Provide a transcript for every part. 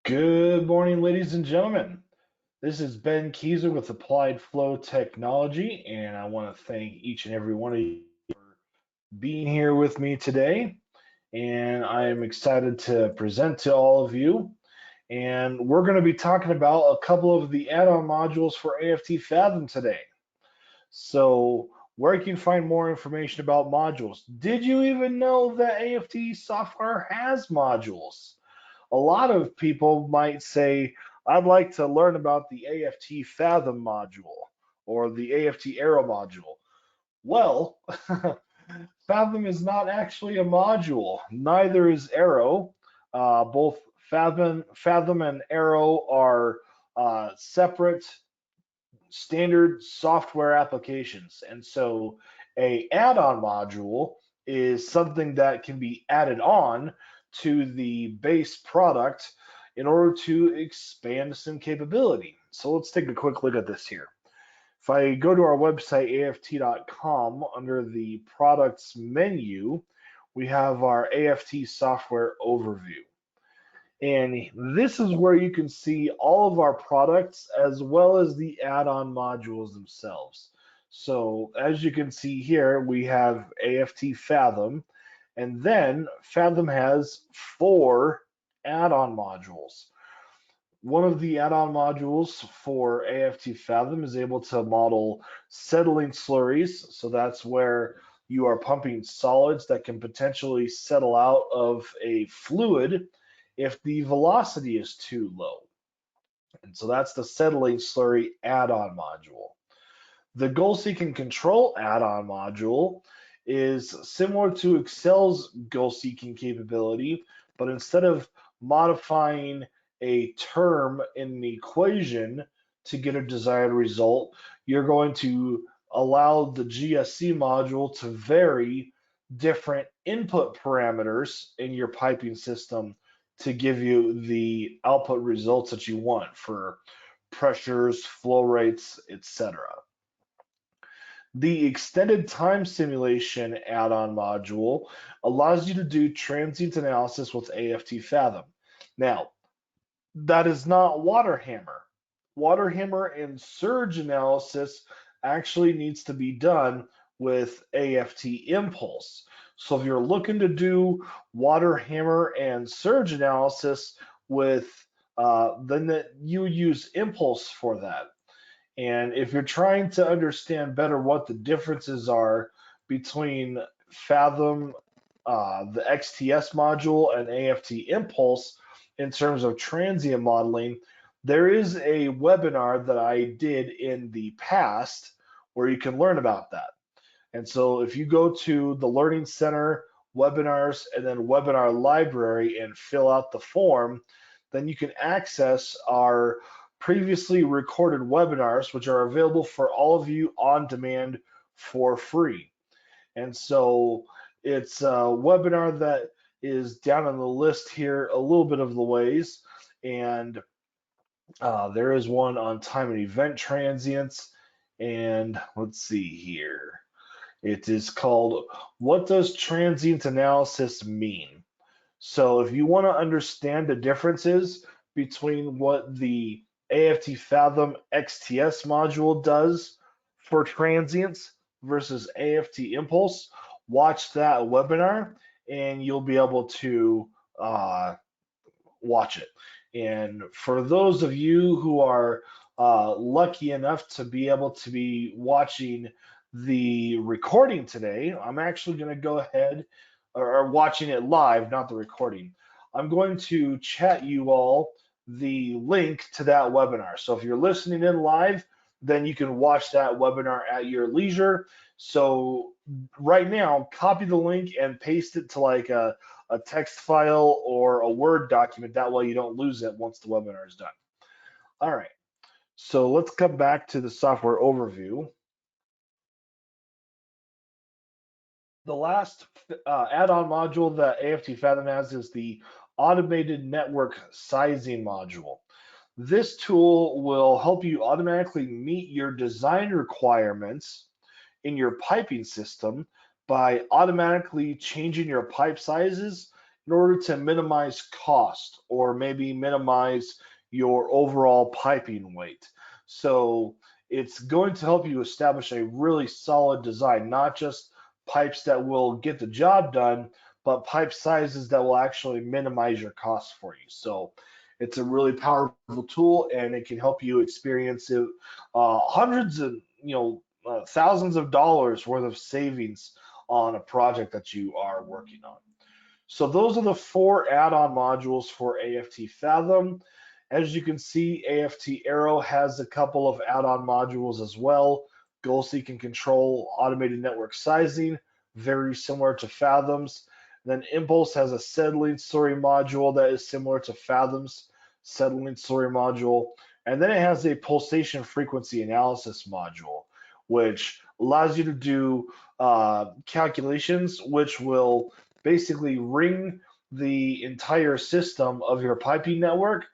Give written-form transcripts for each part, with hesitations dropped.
Good morning, ladies and gentlemen. This is Ben Keyser with Applied Flow Technology, and I want to thank each and every one of you for being here with me today. And I am excited to present to all of you. And we're going to be talking about a couple of the add-on modules for AFT Fathom today. So, where you can find more information about modules. Did you even know that AFT software has modules? A lot of people might say, I'd like to learn about the AFT Fathom module or the AFT Arrow module. Well, Fathom is not actually a module. Neither is Arrow. Both Fathom and Arrow are separate standard software applications. And so a add-on module is something that can be added on to the base product in order to expand some capability. So let's take a quick look at this here. If I go to our website, aft.com, under the products menu, we have our AFT software overview. And this is where you can see all of our products as well as the add-on modules themselves. So as you can see here, we have AFT Fathom, and then Fathom has 4 add-on modules. One of the add-on modules for AFT Fathom is able to model settling slurries. So that's where you are pumping solids that can potentially settle out of a fluid if the velocity is too low. And so that's the settling slurry add-on module. The goal seeking control add-on module is similar to Excel's goal seeking capability, but instead of modifying a term in the equation to get a desired result, you're going to allow the GSC module to vary different input parameters in your piping system to give you the output results that you want for pressures, flow rates, etc. The extended time simulation add-on module allows you to do transient analysis with AFT Fathom. Now, that is not WaterHammer. WaterHammer and surge analysis actually needs to be done with AFT Impulse. So if you're looking to do WaterHammer and surge analysis with, then you use Impulse for that. And if you're trying to understand better what the differences are between Fathom, the XTS module, and AFT Impulse in terms of transient modeling, there is a webinar that I did in the past where you can learn about that. And so if you go to the Learning Center, webinars, and then webinar library and fill out the form, then you can access our previously recorded webinars, which are available for all of you on demand for free. And so it's a webinar that is down on the list here a little bit of the ways. And there is one on time and event transients. And let's see here. It is called What Does Transient Analysis Mean? So if you want to understand the differences between what the AFT Fathom XTS module does for transients versus AFT Impulse, watch that webinar and you'll be able to watch it. And for those of you who are lucky enough to be able to be watching the recording today, I'm actually going to go ahead or watching it live, not the recording. I'm going to chat you all the link to that webinar. So if you're listening in live, then you can watch that webinar at your leisure. So right now, copy the link and paste it to like a text file or a Word document. That way you don't lose it once the webinar is done. All right, so let's come back to the software overview. The last add-on module that AFT Fathom has is the Automated Network Sizing module. This tool will help you automatically meet your design requirements in your piping system by automatically changing your pipe sizes in order to minimize cost or maybe minimize your overall piping weight. So it's going to help you establish a really solid design, not just pipes that will get the job done, but pipe sizes that will actually minimize your costs for you. So it's a really powerful tool, and it can help you experience it, hundreds of, thousands of dollars worth of savings on a project that you are working on. So those are the 4 add-on modules for AFT Fathom. As you can see, AFT Arrow has a couple of add-on modules as well. Goal Seek and Control Automated Network Sizing, very similar to Fathom's. Then Impulse has a settling story module that is similar to Fathom's settling story module. And then it has a pulsation frequency analysis module, which allows you to do calculations, which will basically ring the entire system of your piping network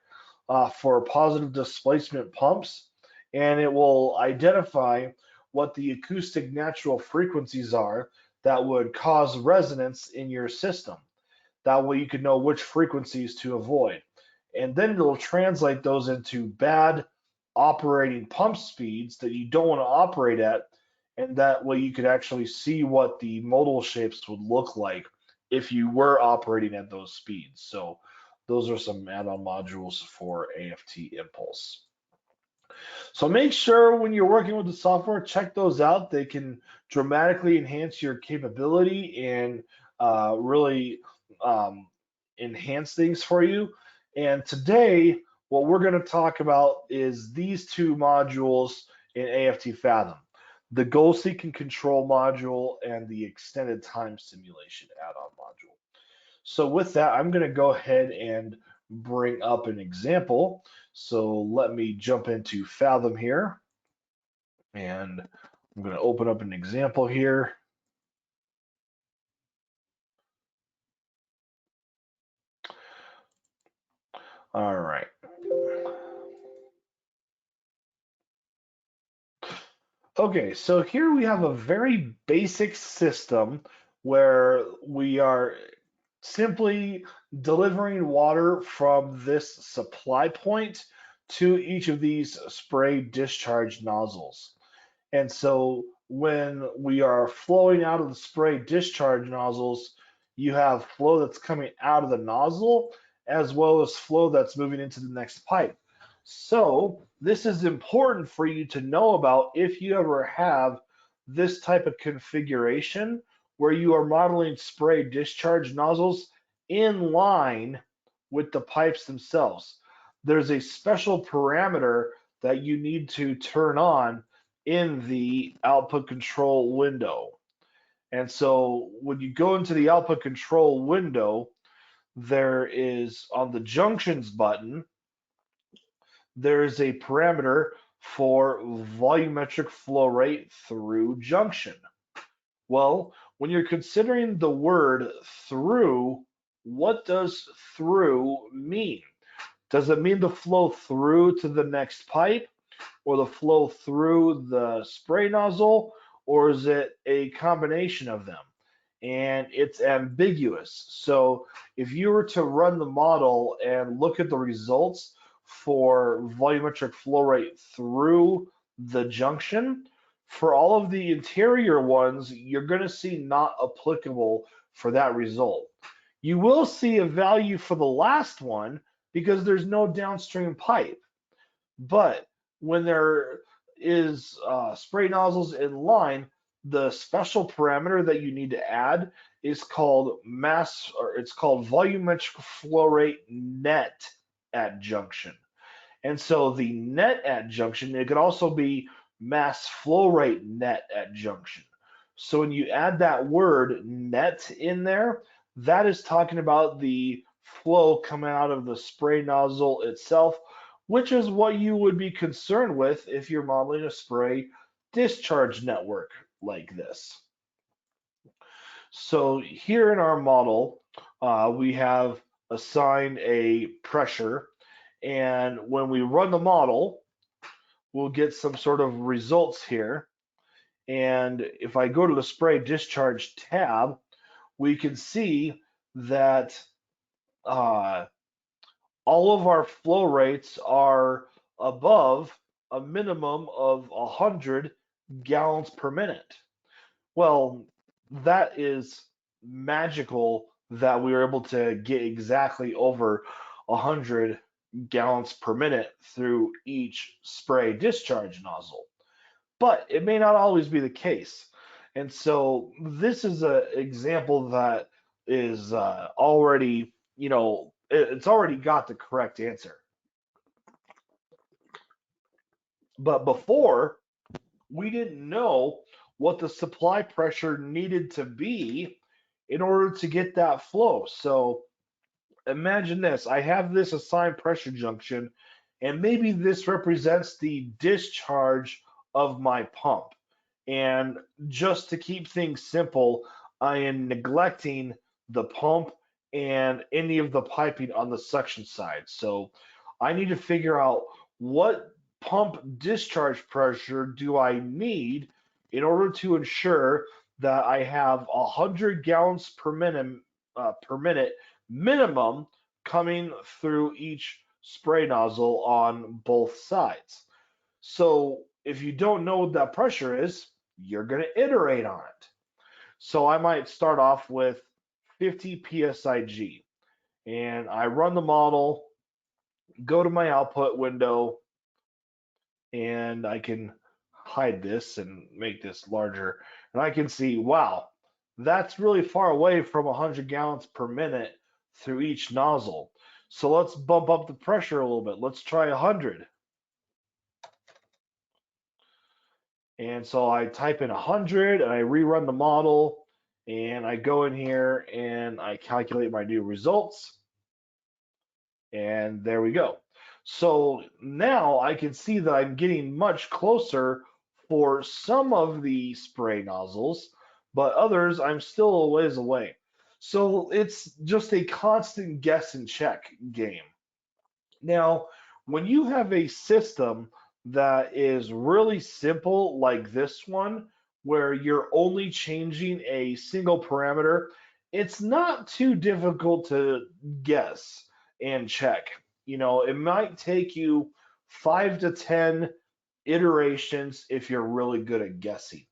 for positive displacement pumps, and it will identify what the acoustic natural frequencies are that would cause resonance in your system. That way you can know which frequencies to avoid. And then it'll translate those into bad operating pump speeds that you don't want to operate at, and that way you could actually see what the modal shapes would look like if you were operating at those speeds. So those are some add-on modules for AFT Impulse. So make sure when you're working with the software, check those out. They can dramatically enhance your capability and really enhance things for you. And today, what we're going to talk about is these 2 modules in AFT Fathom, the Goal Seek and Control module and the Extended Time Simulation add-on module. So with that, I'm going to go ahead and bring up an example. So let me jump into Fathom here, and I'm going to open up an example here. All right. Okay, so here we have a very basic system where we are simply delivering water from this supply point to each of these spray discharge nozzles. And so when we are flowing out of the spray discharge nozzles, you have flow that's coming out of the nozzle as well as flow that's moving into the next pipe. So this is important for you to know about if you ever have this type of configuration where you are modeling spray discharge nozzles in line with the pipes themselves. There's a special parameter that you need to turn on in the output control window. And so when you go into the output control window, there is on the junctions button, there is a parameter for volumetric flow rate through junction. Well, when you're considering the word through, what does through mean? Does it mean the flow through to the next pipe, or the flow through the spray nozzle, or is it a combination of them? And it's ambiguous. So if you were to run the model and look at the results for volumetric flow rate through the junction, for all of the interior ones, you're going to see not applicable for that result. You will see a value for the last one because there's no downstream pipe. But when there is spray nozzles in line, the special parameter that you need to add is called it's called volumetric flow rate net at junction. And so the net at junction, it could also be mass flow rate net at junction. So when you add that word net in there, that is talking about the flow coming out of the spray nozzle itself, which is what you would be concerned with if you're modeling a spray discharge network like this. So here in our model, we have assigned a pressure, and when we run the model, we'll get some sort of results here. And if I go to the spray discharge tab, we can see that uh, all of our flow rates are above a minimum of 100 gallons per minute. Well, that is magical that we were able to get exactly over 100 gallons per minute through each spray discharge nozzle. But it may not always be the case. And so this is an example that is already, it's already got the correct answer. But before, we didn't know what the supply pressure needed to be in order to get that flow. So imagine this. I have this assigned pressure junction, and maybe this represents the discharge of my pump. And just to keep things simple, I am neglecting the pump and any of the piping on the suction side. So I need to figure out what pump discharge pressure do I need in order to ensure that I have 100 gallons per minute minimum coming through each spray nozzle on both sides. So if you don't know what that pressure is, you're going to iterate on it. So I might start off with 50 psig, and I run the model, go to my output window, and I can hide this and make this larger. And I can see, wow, that's really far away from 100 gallons per minute through each nozzle. So let's bump up the pressure a little bit. Let's try 100. And so I type in 100 and I rerun the model, and I go in here and I calculate my new results. And there we go. So now I can see that I'm getting much closer for some of the spray nozzles, but others I'm still a ways away. So it's just a constant guess and check game. Now, when you have a system that is really simple like this one, where you're only changing a single parameter, it's not too difficult to guess and check. It might take you 5 to 10 iterations if you're really good at guessing.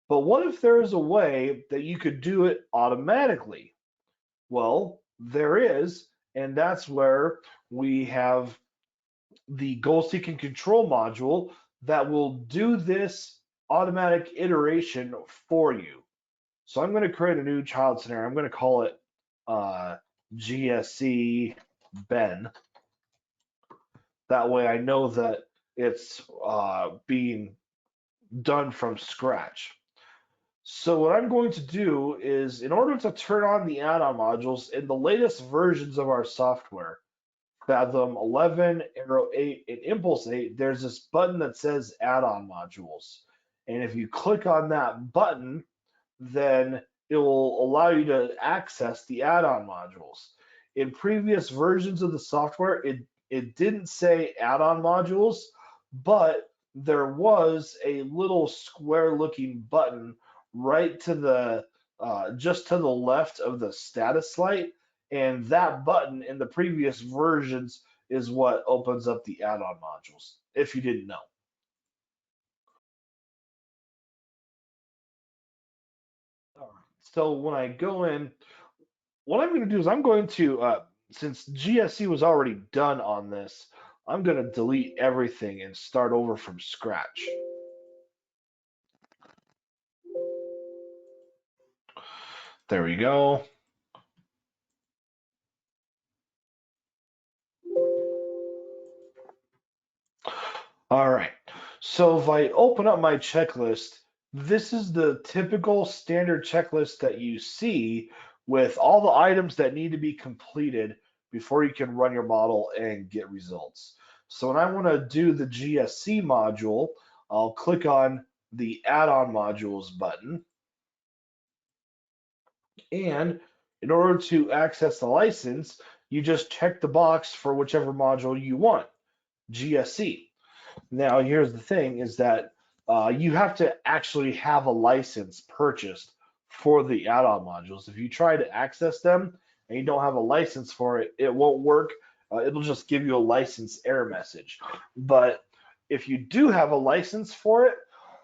But what if there is a way that you could do it automatically? Well, there is, and that's where we have the goal seeking control module that will do this automatic iteration for you. So I'm going to create a new child scenario. I'm going to call it GSC Ben. That way I know that it's being done from scratch. So what I'm going to do is, in order to turn on the add-on modules in the latest versions of our software, Fathom 11, Arrow 8, and Impulse 8, there's this button that says add-on modules. And if you click on that button, then it will allow you to access the add-on modules. In previous versions of the software, it didn't say add-on modules, but there was a little square looking button right to the just to the left of the status light, and that button in the previous versions is what opens up the add-on modules, if you didn't know. So when I go in, what I'm going to do is I'm going to, since GSC was already done on this, I'm going to delete everything and start over from scratch. There we go. All right. So if I open up my checklist, this is the typical standard checklist that you see with all the items that need to be completed before you can run your model and get results. So when I want to do the GSC module, I'll click on the add-on modules button. And in order to access the license, you just check the box for whichever module you want, GSC. Now, here's the thing is that you have to actually have a license purchased for the add-on modules. If you try to access them and you don't have a license for it, it won't work. It'll just give you a license error message. But if you do have a license for it,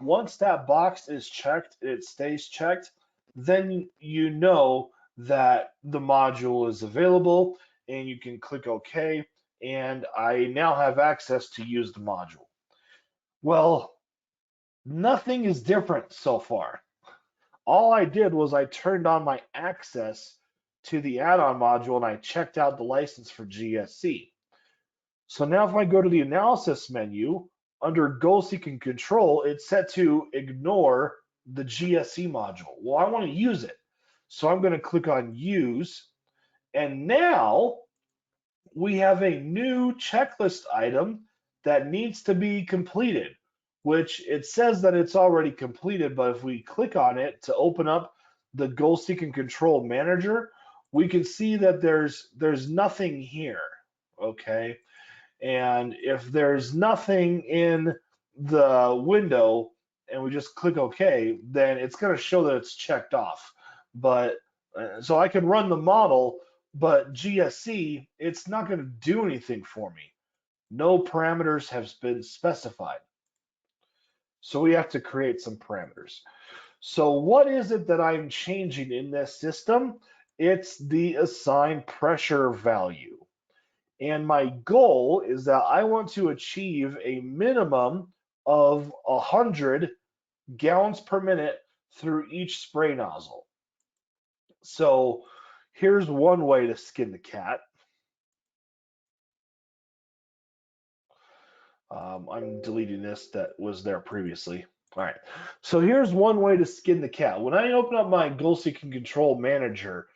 once that box is checked, it stays checked, then you know that the module is available and you can click OK. And I now have access to use the module. Well, nothing is different so far. All I did was I turned on my access to the add-on module and I checked out the license for GSC. So now if I go to the analysis menu, under goal seeking control, it's set to ignore the GSC module. Well, I want to use it. So I'm going to click on use. And now we have a new checklist item that needs to be completed, which it says that it's already completed, but if we click on it to open up the goal seeking control manager, we can see that there's nothing here, okay? And if there's nothing in the window and we just click OK, then it's going to show that it's checked off. But so I can run the model, but GSC, it's not going to do anything for me. No parameters have been specified. So we have to create some parameters. So what is it that I'm changing in this system? It's the assigned pressure value. And my goal is that I want to achieve a minimum of 100 gallons per minute through each spray nozzle. So here's one way to skin the cat. I'm deleting this that was there previously. All right, so here's one way to skin the cat. When I open up my goal seeking control manager,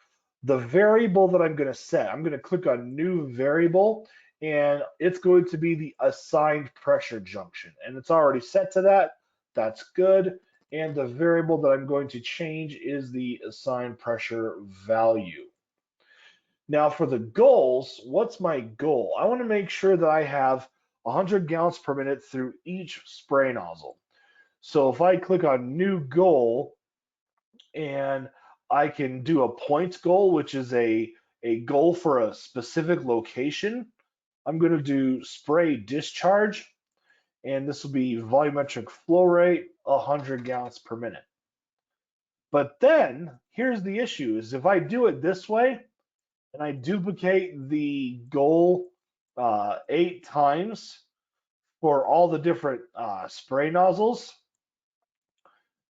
the variable that I'm going to set, I'm going to click on new variable, and it's going to be the assigned pressure junction. And it's already set to that. That's good. And the variable that I'm going to change is the assigned pressure value. Now for the goals, what's my goal? I want to make sure that I have 100 gallons per minute through each spray nozzle. So if I click on new goal, and I can do a points goal, which is a goal for a specific location. I'm going to do spray discharge, and this will be volumetric flow rate, 100 gallons per minute. But then here's the issue is if I do it this way and I duplicate the goal 8 times for all the different spray nozzles,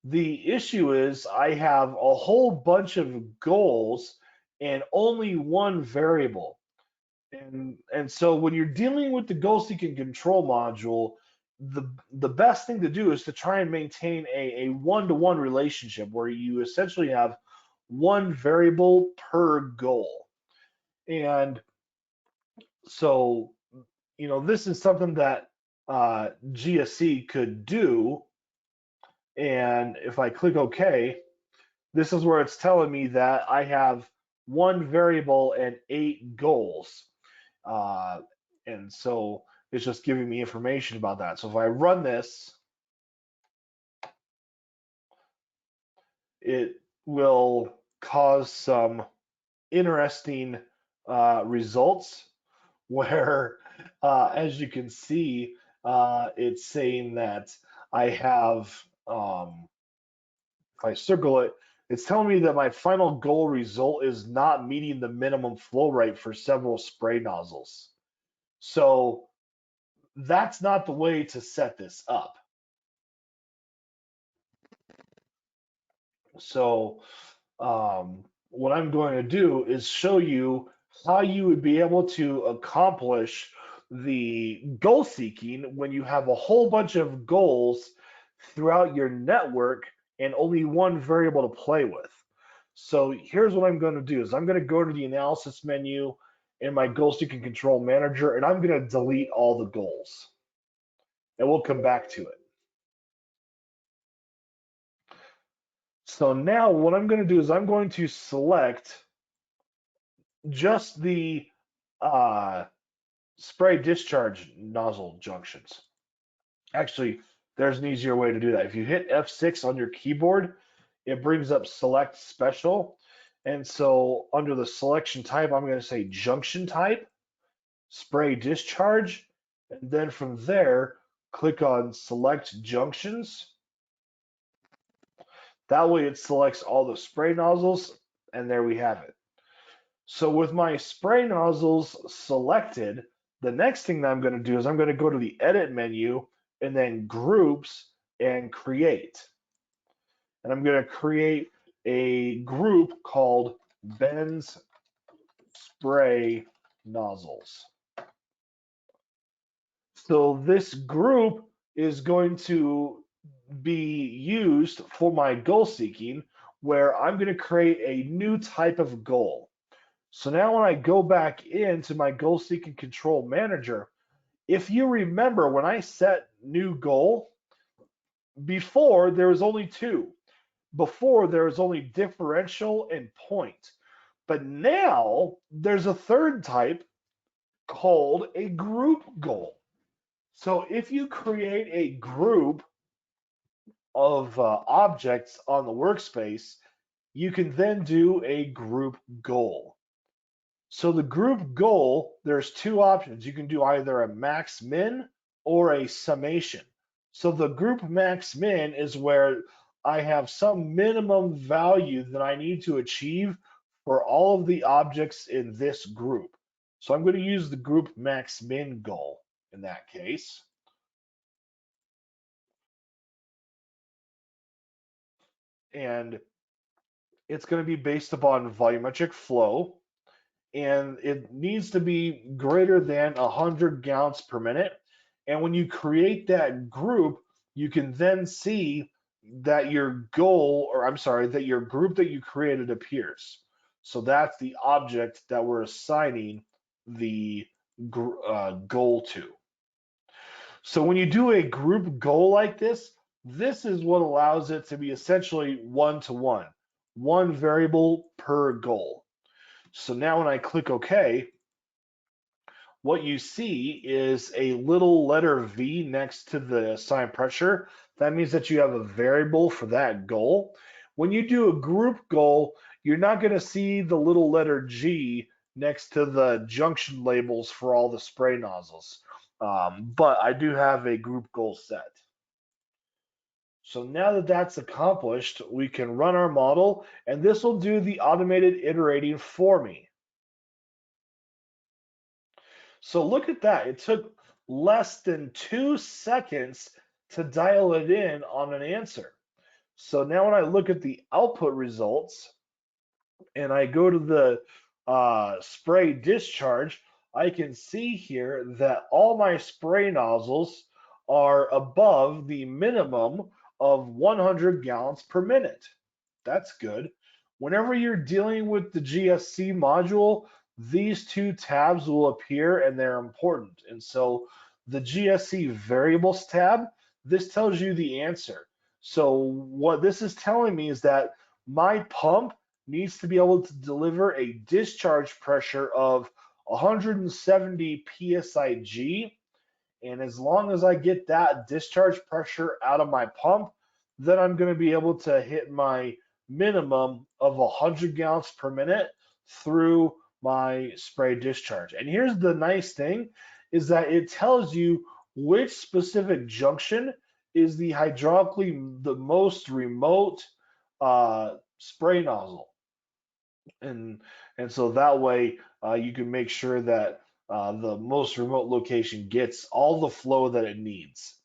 the issue is I have a whole bunch of goals and only one variable. And so when you're dealing with the goal seeking control module, the best thing to do is to try and maintain a one-to-one relationship where you essentially have one variable per goal. And so, you know, this is something that GSC could do. And if I click OK, this is where it's telling me that I have one variable and 8 goals. And so it's just giving me information about that. So if I run this, it will cause some interesting results where, as you can see, it's saying that I have, if I circle it, it's telling me that my final goal result is not meeting the minimum flow rate for several spray nozzles. So that's not the way to set this up. So what I'm going to do is show you how you would be able to accomplish the goal seeking when you have a whole bunch of goals throughout your network and only one variable to play with. So here's what I'm going to do is I'm going to go to the analysis menu in my goal seeking control manager, and I'm going to delete all the goals. And we'll come back to it. So now what I'm going to do is I'm going to select just the spray discharge nozzle junctions. Actually, there's an easier way to do that. If you hit F6 on your keyboard, it brings up select special. And so under the selection type, I'm going to say junction type, spray discharge, and then from there, click on select junctions. That way it selects all the spray nozzles, and there we have it. So with my spray nozzles selected, the next thing that I'm going to do is I'm going to go to the edit menu and then groups and create. And I'm going to create a group called Ben's Spray Nozzles. So this group is going to be used for my goal seeking, where I'm going to create a new type of goal. So now when I go back into my goal seeking control manager, if you remember when I set new goal, before there was only two. Before there was only differential and point. But now there's a third type called a group goal. So if you create a group of objects on the workspace, you can then do a group goal. So the group goal, there's two options. You can do either a max min or a summation. So the group max min is where I have some minimum value that I need to achieve for all of the objects in this group. So I'm going to use the group max min goal in that case. And it's going to be based upon volumetric flow, and it needs to be greater than 100 gallons per minute. And when you create that group, you can then see that your goal, or I'm sorry, that your group that you created appears. So that's the object that we're assigning the goal to. So when you do a group goal like this is what allows it to be essentially one-to-one, one variable per goal. So now when I click OK, what you see is a little letter V next to the assigned pressure. That means that you have a variable for that goal. When you do a group goal, you're not going to see the little letter G next to the junction labels for all the spray nozzles. But I do have a group goal set. So now that that's accomplished, we can run our model, and this will do the automated iterating for me. So look at that. It took less than 2 seconds to dial it in on an answer. So now when I look at the output results and I go to the spray discharge, I can see here that all my spray nozzles are above the minimum of 100 gallons per minute. That's good. Whenever you're dealing with the GSC module, these two tabs will appear and they're important. And so the GSC variables tab, this tells you the answer. So what this is telling me is that my pump needs to be able to deliver a discharge pressure of 170 psig. And as long as I get that discharge pressure out of my pump, then I'm going to be able to hit my minimum of 100 gallons per minute through my spray discharge. And here's the nice thing is that it tells you which specific junction is the hydraulically the most remote spray nozzle. And so that way you can make sure that the most remote location gets all the flow that it needs.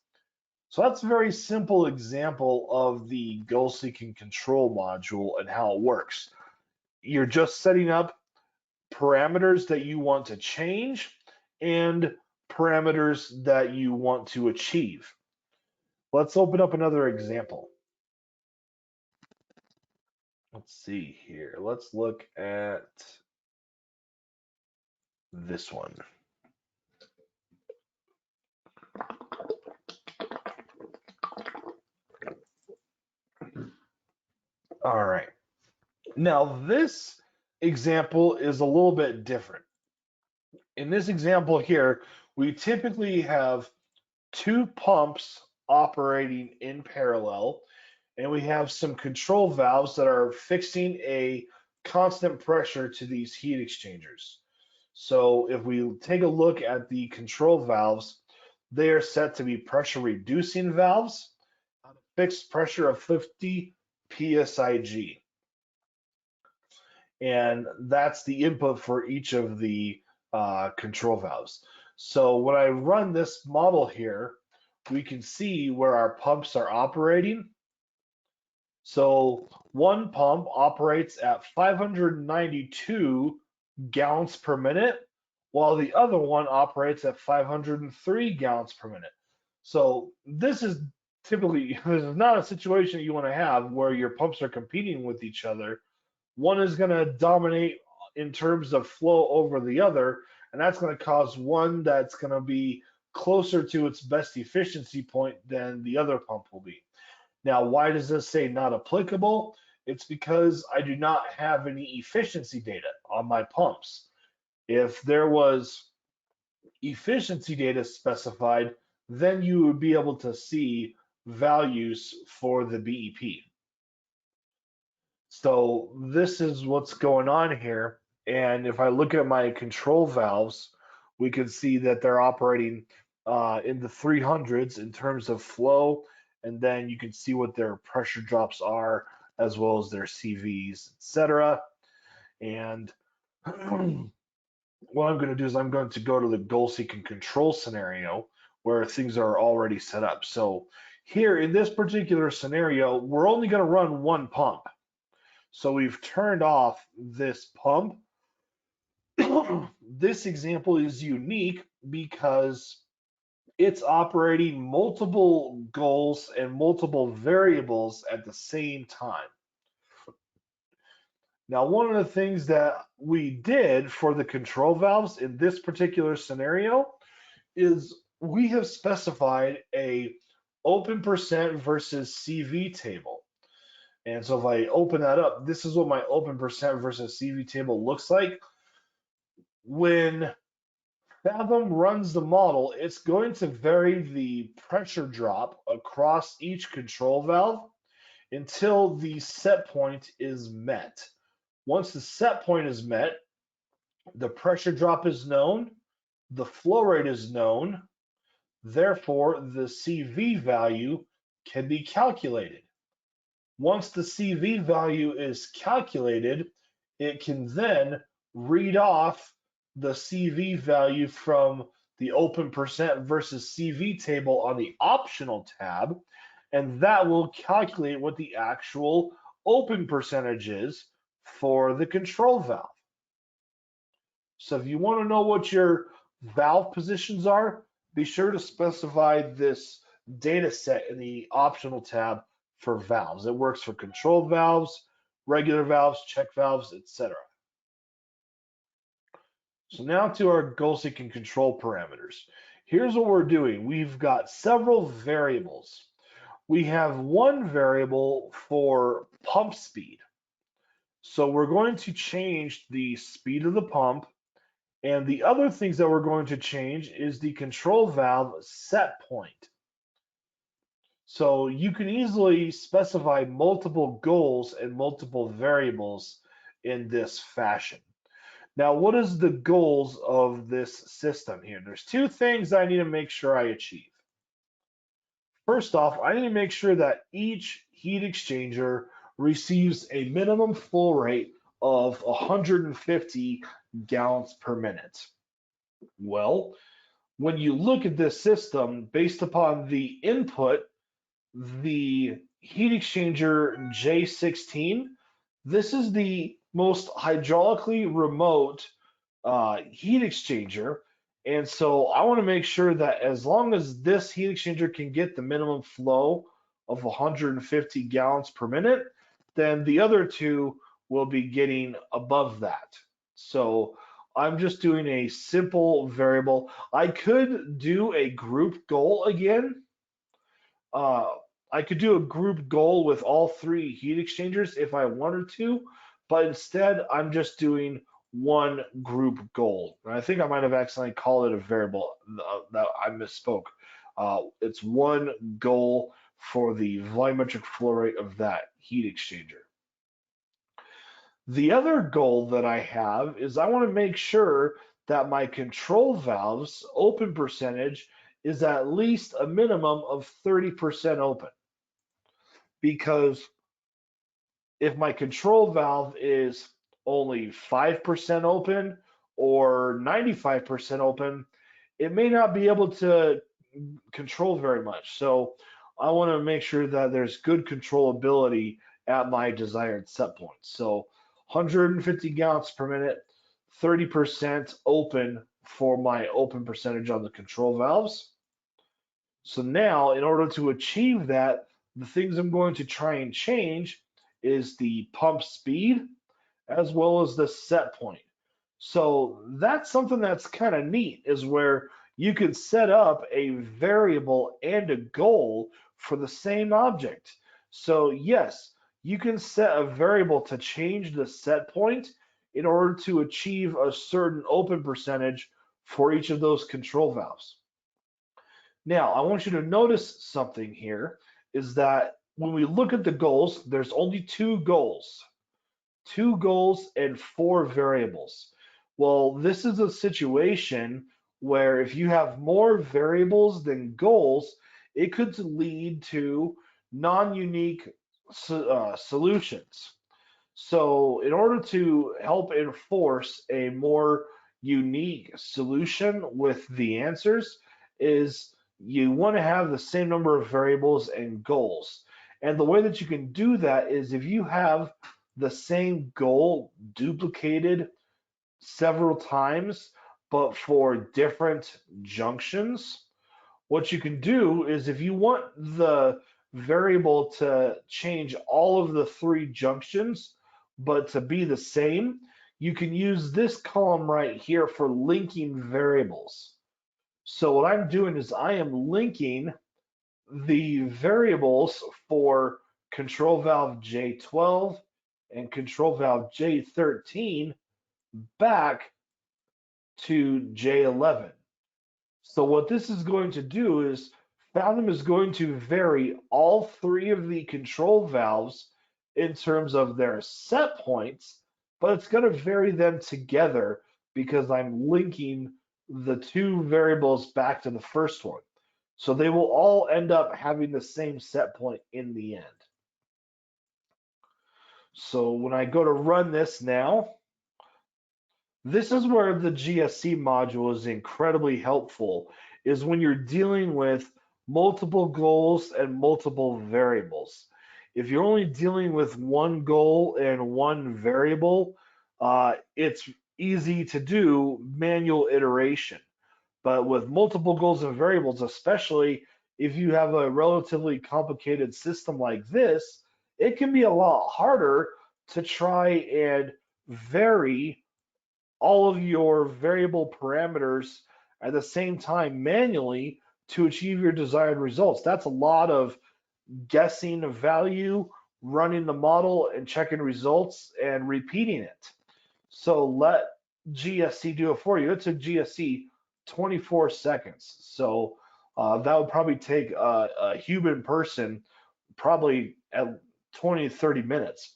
So that's a very simple example of the goal seeking control module and how it works. You're just setting up parameters that you want to change and parameters that you want to achieve. Let's open up another example. Let's see here. Let's look at this one. All right. Now this example is a little bit different. In this example here, we typically have two pumps operating in parallel, and we have some control valves that are fixing a constant pressure to these heat exchangers. So if we take a look at the control valves, they are set to be pressure reducing valves at a fixed pressure of 50 psig. And that's the input for each of the control valves. So when I run this model here, we can see where our pumps are operating. So one pump operates at 592 gallons per minute, while the other one operates at 503 gallons per minute. So this is typically, this is not a situation you want to have where your pumps are competing with each other. One is going to dominate in terms of flow over the other, and that's going to cause one that's going to be closer to its best efficiency point than the other pump will be. Now, why does this say not applicable? It's because I do not have any efficiency data on my pumps. If there was efficiency data specified, then you would be able to see values for the BEP. So this is what's going on here. And if I look at my control valves, we can see that they're operating in the 300s in terms of flow. And then you can see what their pressure drops are, as well as their CVs, etc. And what I'm going to do is I'm going to go to the goal seek and control scenario where things are already set up. So here in this particular scenario, we're only going to run one pump. So we've turned off this pump. This example is unique because it's operating multiple goals and multiple variables at the same time. Now, one of the things that we did for the control valves in this particular scenario is we have specified a open percent versus CV table. And so if I open that up, this is what my open percent versus CV table looks like. When Fathom runs the model, it's going to vary the pressure drop across each control valve until the set point is met. Once the set point is met, the pressure drop is known, the flow rate is known, therefore the CV value can be calculated. Once the CV value is calculated, it can then read off the CV value from the open percent versus CV table on the optional tab, and that will calculate what the actual open percentage is for the control valve. So if you want to know what your valve positions are, be sure to specify this data set in the optional tab for valves. It works for control valves, regular valves, check valves, etc. So now to our goal seek and control parameters. Here's what we're doing. We've got several variables. We have one variable for pump speed. So we're going to change the speed of the pump, and the other things that we're going to change is the control valve set point. So you can easily specify multiple goals and multiple variables in this fashion. Now, what is the goals of this system here? There's two things I need to make sure I achieve. First off, I need to make sure that each heat exchanger receives a minimum flow rate of 150 gallons per minute. Well, when you look at this system, based upon the input, the heat exchanger J16, this is the most hydraulically remote heat exchanger. And so I want to make sure that as long as this heat exchanger can get the minimum flow of 150 gallons per minute, then the other two will be getting above that. So I'm just doing a simple variable. I could do a group goal again. I could do a group goal with all three heat exchangers if I wanted to, but instead I'm just doing one group goal. And I think I might have accidentally called it a variable. That I misspoke. It's one goal for the volumetric flow rate of that heat exchanger. The other goal that I have is I want to make sure that my control valves open percentage is at least a minimum of 30% open. Because if my control valve is only 5% open or 95% open, it may not be able to control very much. So I want to make sure that there's good controllability at my desired set point. So 150 gallons per minute, 30% open for my open percentage on the control valves. So now, in order to achieve that, the things I'm going to try and change is the pump speed as well as the set point. So that's something that's kind of neat, is where you can set up a variable and a goal for the same object. So yes, you can set a variable to change the set point in order to achieve a certain open percentage for each of those control valves. Now, I want you to notice something here, is that when we look at the goals, there's only two goals and four variables. Well, this is a situation where if you have more variables than goals, it could lead to non-unique solutions. So in order to help enforce a more unique solution with the answers, is you want to have the same number of variables and goals. And the way that you can do that is if you have the same goal duplicated several times, but for different junctions, what you can do is if you want the variable to change all of the three junctions, but to be the same, you can use this column right here for linking variables. So what I'm doing is I am linking the variables for control valve J12 and control valve J13 back to J11. So what this is going to do is Fathom is going to vary all three of the control valves in terms of their set points, but it's going to vary them together because I'm linking the two variables back to the first one. So they will all end up having the same set point in the end. So when I go to run this now, this is where the GSC module is incredibly helpful, is when you're dealing with multiple goals and multiple variables. If you're only dealing with one goal and one variable, it's easy to do manual iteration. But with multiple goals and variables, especially if you have a relatively complicated system like this, it can be a lot harder to try and vary all of your variable parameters at the same time manually to achieve your desired results. That's a lot of guessing a value, running the model and checking results and repeating it. So let GSC do it for you. It took GSC 24 seconds. So that would probably take a human person probably at 20 to 30 minutes.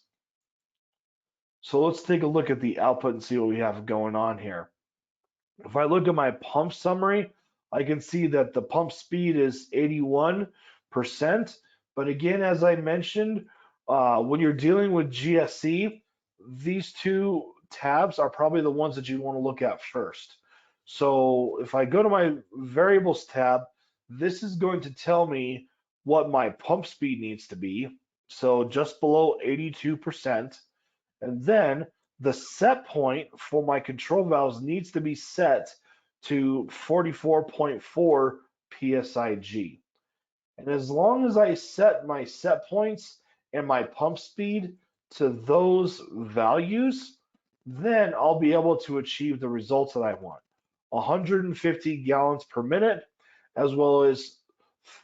So let's take a look at the output and see what we have going on here. If I look at my pump summary, I can see that the pump speed is 81%. But again, as I mentioned, when you're dealing with GSC, these two tabs are probably the ones that you want to look at first. So if I go to my variables tab, this is going to tell me what my pump speed needs to be. So just below 82%. And then the set point for my control valves needs to be set to 44.4 psig. And as long as I set my set points and my pump speed to those values, then I'll be able to achieve the results that I want. 150 gallons per minute, as well as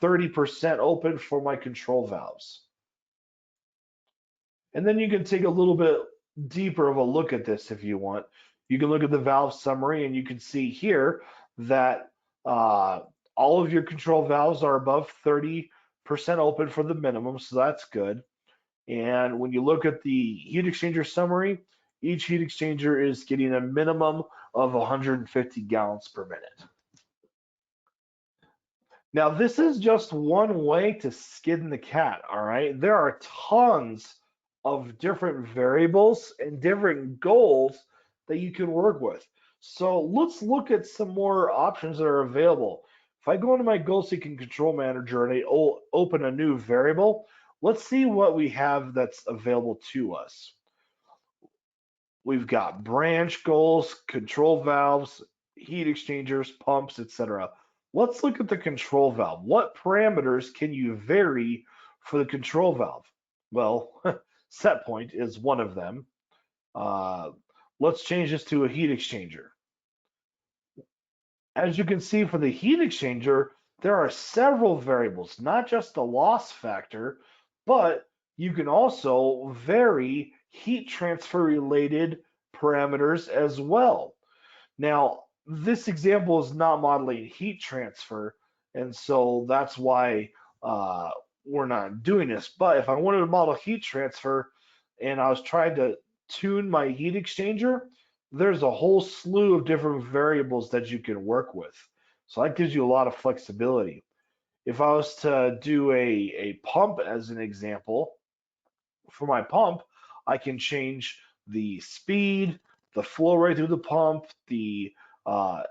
30% open for my control valves. And then you can take a little bit deeper of a look at this if you want. You can look at the valve summary and you can see here that all of your control valves are above 30% open for the minimum, so that's good. And when you look at the heat exchanger summary, each heat exchanger is getting a minimum of 150 gallons per minute. Now, this is just one way to skin the cat, all right? There are tons of different variables and different goals that you can work with. So let's look at some more options that are available. If I go into my goal seeking control manager and I open a new variable, let's see what we have that's available to us. We've got branch goals, control valves, heat exchangers, pumps, etc. Let's look at the control valve. What parameters can you vary for the control valve? Well, set point is one of them. Uh, let's change this to a heat exchanger. As you can see for the heat exchanger, there are several variables, not just the loss factor, but you can also vary heat transfer related parameters as well. Now, this example is not modeling heat transfer, and so that's why we're not doing this. But if I wanted to model heat transfer and I was trying to tune my heat exchanger, there's a whole slew of different variables that you can work with. So that gives you a lot of flexibility. If I was to do a pump as an example, for my pump, I can change the speed, the flow rate through the pump, the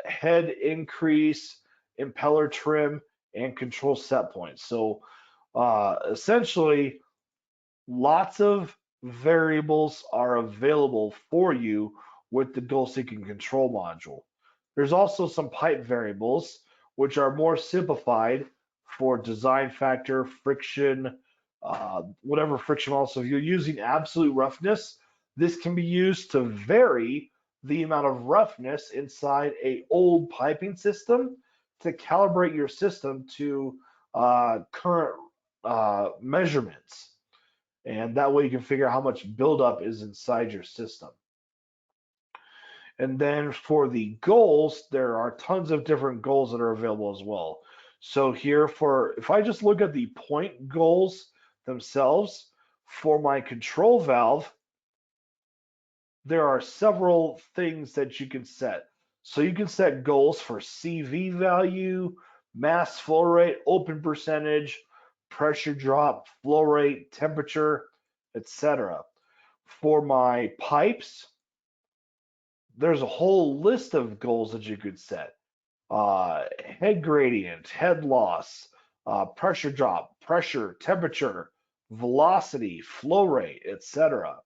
head increase, impeller trim, and control set points. So essentially, lots of variables are available for you with the goal seeking control module. There's also some pipe variables, which are more simplified for design factor, friction, whatever friction also. If you're using absolute roughness, this can be used to vary the amount of roughness inside a old piping system to calibrate your system to current measurements. And that way you can figure out how much buildup is inside your system. And then for the goals, there are tons of different goals that are available as well. So here if I just look at the point goals themselves, for my control valve, there are several things that you can set. So you can set goals for CV value, mass flow rate, open percentage, pressure drop, flow rate, temperature, etc. For my pipes, there's a whole list of goals that you could set. Head gradient, head loss, pressure drop, pressure, temperature, velocity, flow rate, etc.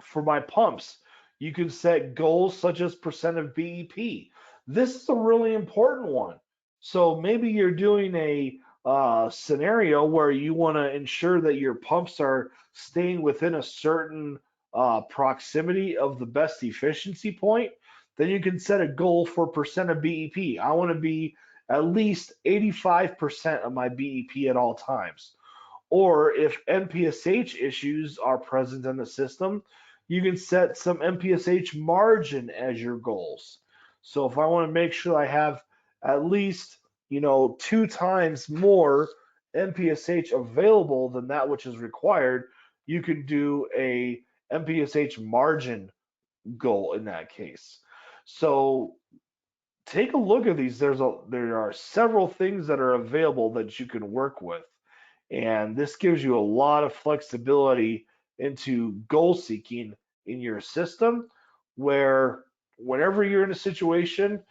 For my pumps, you can set goals such as percent of BEP. This is a really important one. So maybe you're doing a scenario where you want to ensure that your pumps are staying within a certain proximity of the best efficiency point. Then you can set a goal for percent of BEP. I want to be at least 85% of my BEP at all times. Or if MPSH issues are present in the system, you can set some MPSH margin as your goals. So if I want to make sure I have at least, 2 times more MPSH available than that which is required, you can do a MPSH margin goal in that case. So take a look at these. There are several things that are available that you can work with. And this gives you a lot of flexibility into goal seeking in your system, where whenever you're in a situation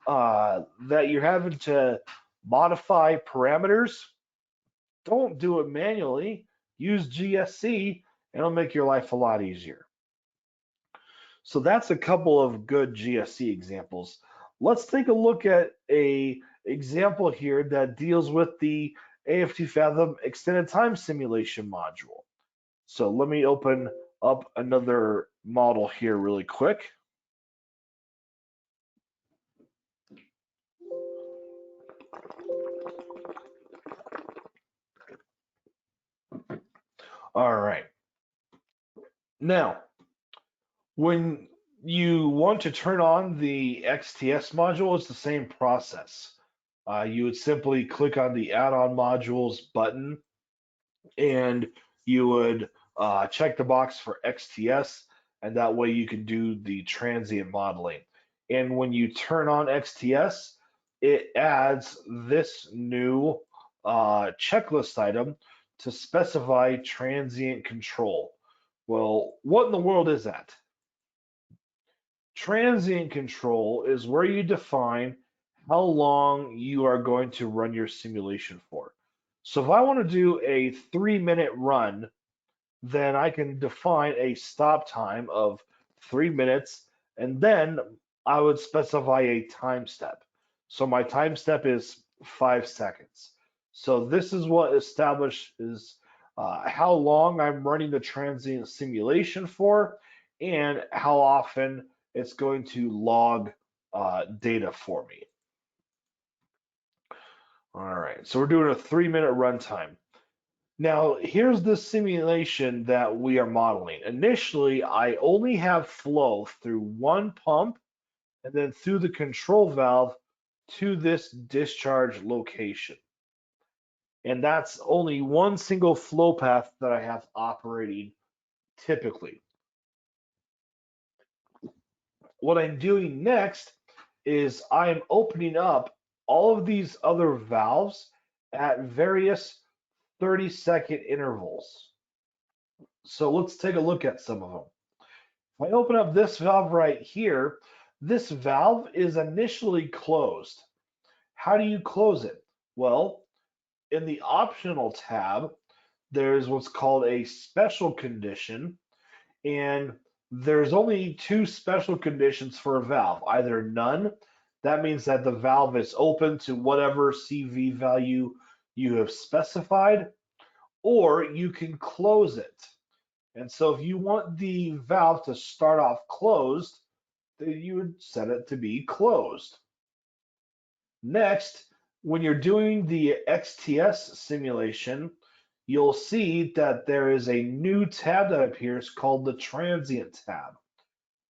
that you're having to modify parameters, don't do it manually. Use GSC and it'll make your life a lot easier. So that's a couple of good GSC examples. Let's take a look at a example here that deals with the AFT Fathom extended time simulation module. So let me open up another model here really quick. All right. Now, when you want to turn on the XTS module, it's the same process. You would simply click on the add-on modules button and you would check the box for XTS. and that way you can do the transient modeling. And when you turn on XTS, it adds this new checklist item to specify transient control. Well, what in the world is that? Transient control is where you define how long you are going to run your simulation for. So if I want to do a 3-minute run, then I can define a stop time of 3 minutes, and then I would specify a time step. So my time step is 5 seconds. So this is what establishes how long I'm running the transient simulation for and how often it's going to log data for me. All right, so we're doing a 3-minute runtime. Now, here's the simulation that we are modeling. Initially, I only have flow through one pump and then through the control valve to this discharge location. And that's only one single flow path that I have operating typically. What I'm doing next is I'm opening up all of these other valves at various 30-second intervals. So let's take a look at some of them. If I open up this valve right here, this valve is initially closed. How do you close it? Well, in the optional tab, there's what's called a special condition, and there's only two special conditions for a valve, either none, that means that the valve is open to whatever CV value you have specified, or you can close it. And so if you want the valve to start off closed, then you would set it to be closed. Next, when you're doing the XTS simulation, you'll see that there is a new tab that appears called the Transient tab.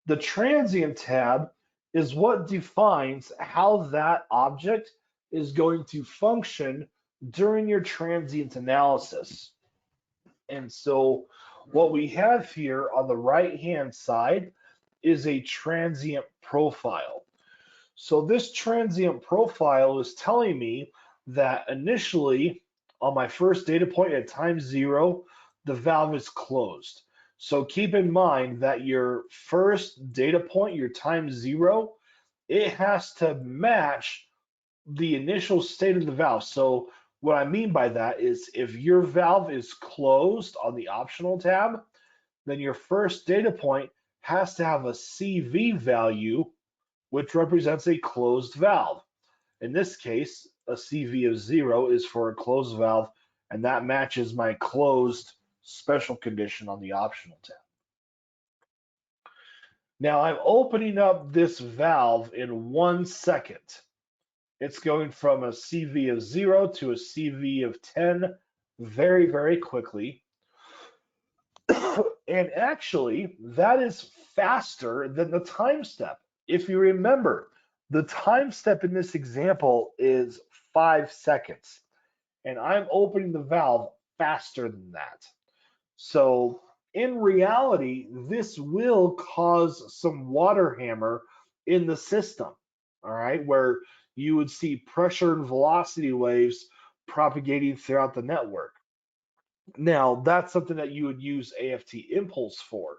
The Transient tab is what defines how that object is going to function during your transient analysis. And so what we have here on the right-hand side is a transient profile. So this transient profile is telling me that initially on my first data point at time 0, the valve is closed. So keep in mind that your first data point, your time 0, it has to match the initial state of the valve. So what I mean by that is if your valve is closed on the optional tab, then your first data point has to have a CV value, which represents a closed valve. In this case, a CV of 0 is for a closed valve, and that matches my closed special condition on the optional tab. Now I'm opening up this valve in 1 second. It's going from a CV of 0 to a CV of 10 very, very quickly. And actually, that is faster than the time step. If you remember, the time step in this example is 5 seconds, and I'm opening the valve faster than that. So in reality, this will cause some water hammer in the system, all right, where you would see pressure and velocity waves propagating throughout the network. Now, that's something that you would use AFT impulse for.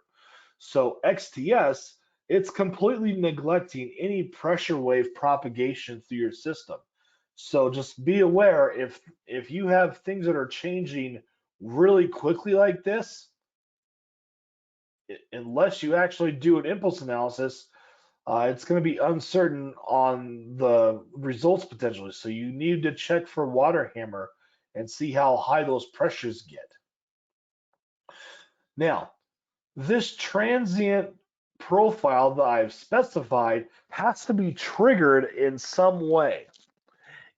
So XTS, it's completely neglecting any pressure wave propagation through your system. So just be aware if you have things that are changing really quickly like this, unless you actually do an impulse analysis, it's going to be uncertain on the results potentially. So you need to check for water hammer and see how high those pressures get. Now, this transient profile that I've specified has to be triggered in some way.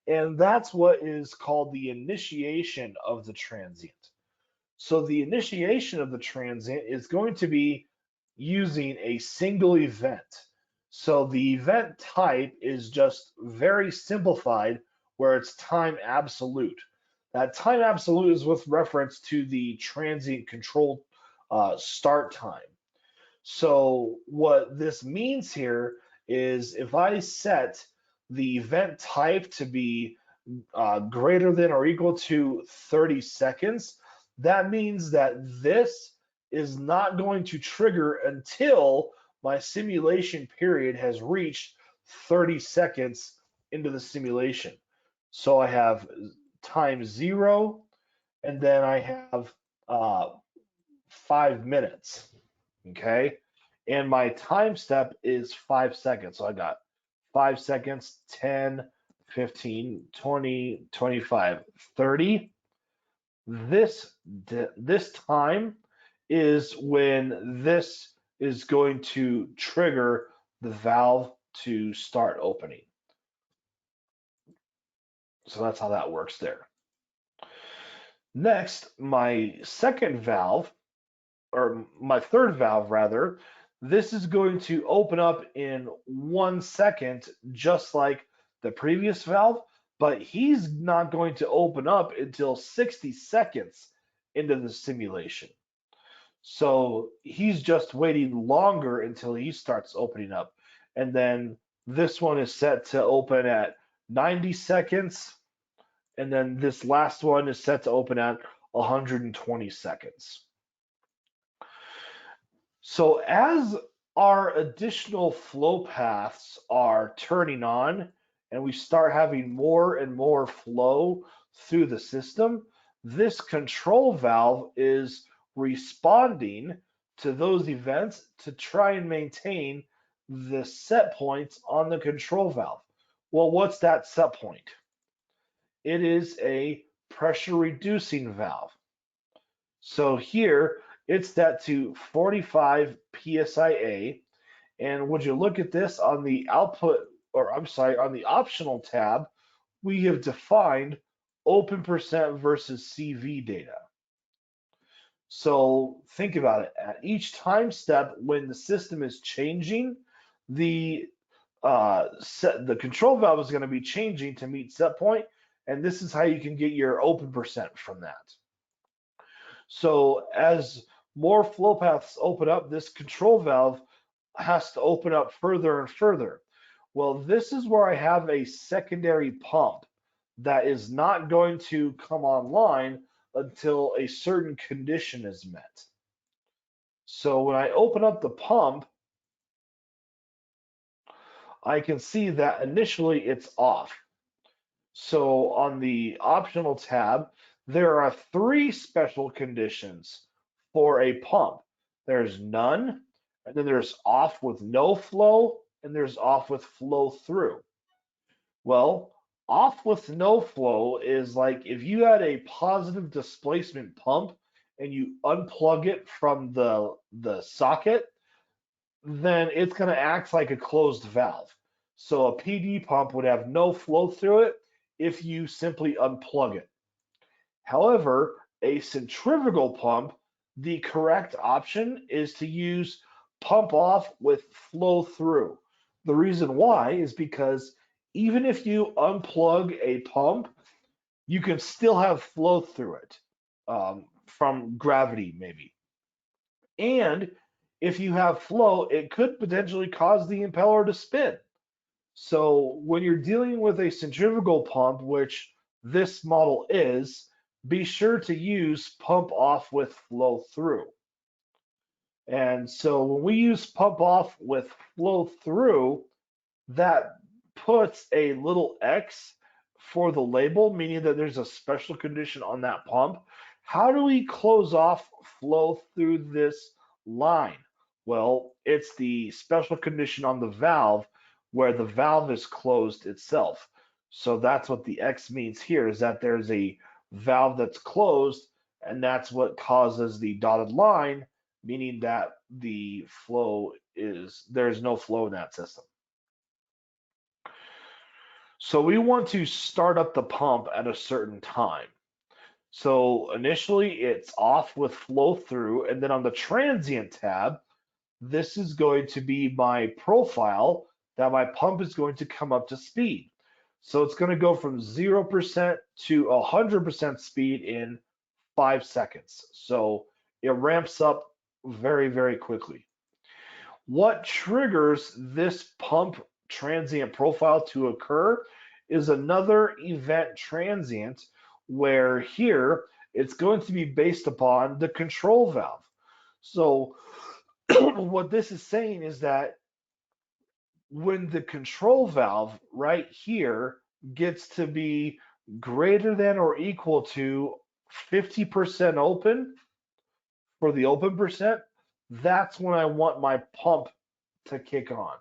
And that's what is called the initiation of the transient. So the initiation of the transient is going to be using a single event. So the event type is just very simplified where it's time absolute. That time absolute is with reference to the transient control start time. So what this means here is if I set the event type to be greater than or equal to 30 seconds, that means that this is not going to trigger until my simulation period has reached 30 seconds into the simulation. So I have time 0, and then I have uh, 5 minutes. Okay. And my time step is 5 seconds. So I got 5 seconds, 10, 15, 20, 25, 30. This time is when this is going to trigger the valve to start opening. So that's how that works there. Next, my second valve, or my third valve rather, this is going to open up in 1 second, just like the previous valve, but he's not going to open up until 60 seconds into the simulation. So he's just waiting longer until he starts opening up. And then this one is set to open at 90 seconds. And then this last one is set to open at 120 seconds. So as our additional flow paths are turning on and we start having more and more flow through the system, this control valve is responding to those events to try and maintain the set points on the control valve. Well, what's that set point? It is a pressure reducing valve. So here it's set to 45 psia. And would you look at this on the output, or I'm sorry, on the optional tab, we have defined open percent versus CV data. So think about it. At each time step, when the system is changing, the the control valve is going to be changing to meet set point, and this is how you can get your open percent from that. So as more flow paths open up, this control valve has to open up further and further. Well, this is where I have a secondary pump that is not going to come online until a certain condition is met. So when I open up the pump, I can see that initially it's off. So on the optional tab, there are 3 special conditions for a pump. There's none, and then there's off with no flow, and there's off with flow through. Well, off with no flow is like if you had a positive displacement pump and you unplug it from the socket, then it's going to act like a closed valve. So a PD pump would have no flow through it if you simply unplug it. However, a centrifugal pump, the correct option is to use pump off with flow through. The reason why is because even if you unplug a pump, you can still have flow through it from gravity, maybe. And if you have flow, it could potentially cause the impeller to spin. So when you're dealing with a centrifugal pump, which this model is, be sure to use pump off with flow through. And so when we use pump off with flow through, that puts a little X for the label, meaning that there's a special condition on that pump. How do we close off flow through this line? Well, it's the special condition on the valve where the valve is closed itself. So that's what the X means here, is that there's a valve that's closed, and that's what causes the dotted line, meaning that the flow is, there's no flow in that system. So we want to start up the pump at a certain time. So initially it's off with flow through, and then on the transient tab, this is going to be my profile that my pump is going to come up to speed. So it's going to go from 0% to 100% speed in 5 seconds. So it ramps up very, very quickly. What triggers this pump transient profile to occur is another event transient where here it's going to be based upon the control valve. So what this is saying is that when the control valve right here gets to be greater than or equal to 50% open for the open percent, that's when I want my pump to kick on.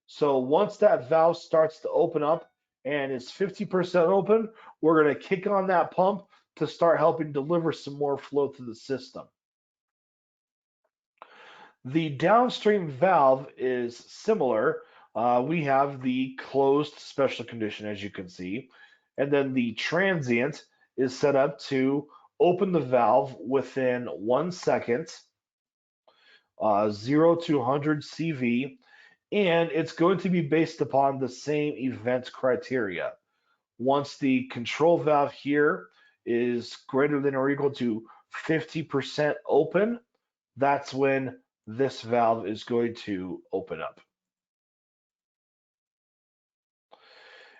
So once that valve starts to open up and is 50% open, we're going to kick on that pump to start helping deliver some more flow to the system. The downstream valve is similar. We have the closed special condition, as you can see, and then the transient is set up to open the valve within 1 second, 0 to 100 CV, and it's going to be based upon the same event criteria. Once the control valve here is greater than or equal to 50% open, that's when this valve is going to open up.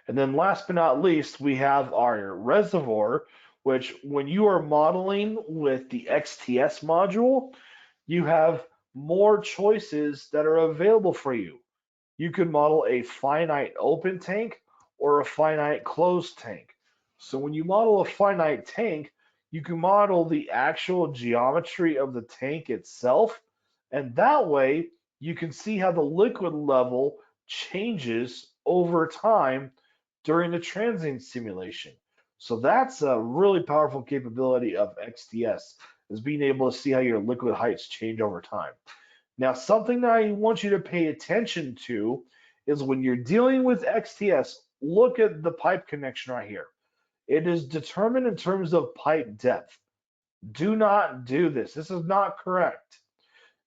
And then last but not least, we have our reservoir, which when you are modeling with the XTS module, you have more choices that are available for you. You can model a finite open tank or a finite closed tank. So when you model a finite tank, you can model the actual geometry of the tank itself, and that way you can see how the liquid level changes over time during the transient simulation. So that's a really powerful capability of XTS, is being able to see how your liquid heights change over time. Now, something that I want you to pay attention to is when you're dealing with XTS, look at the pipe connection right here. It is determined in terms of pipe depth. Do not do this. This is not correct.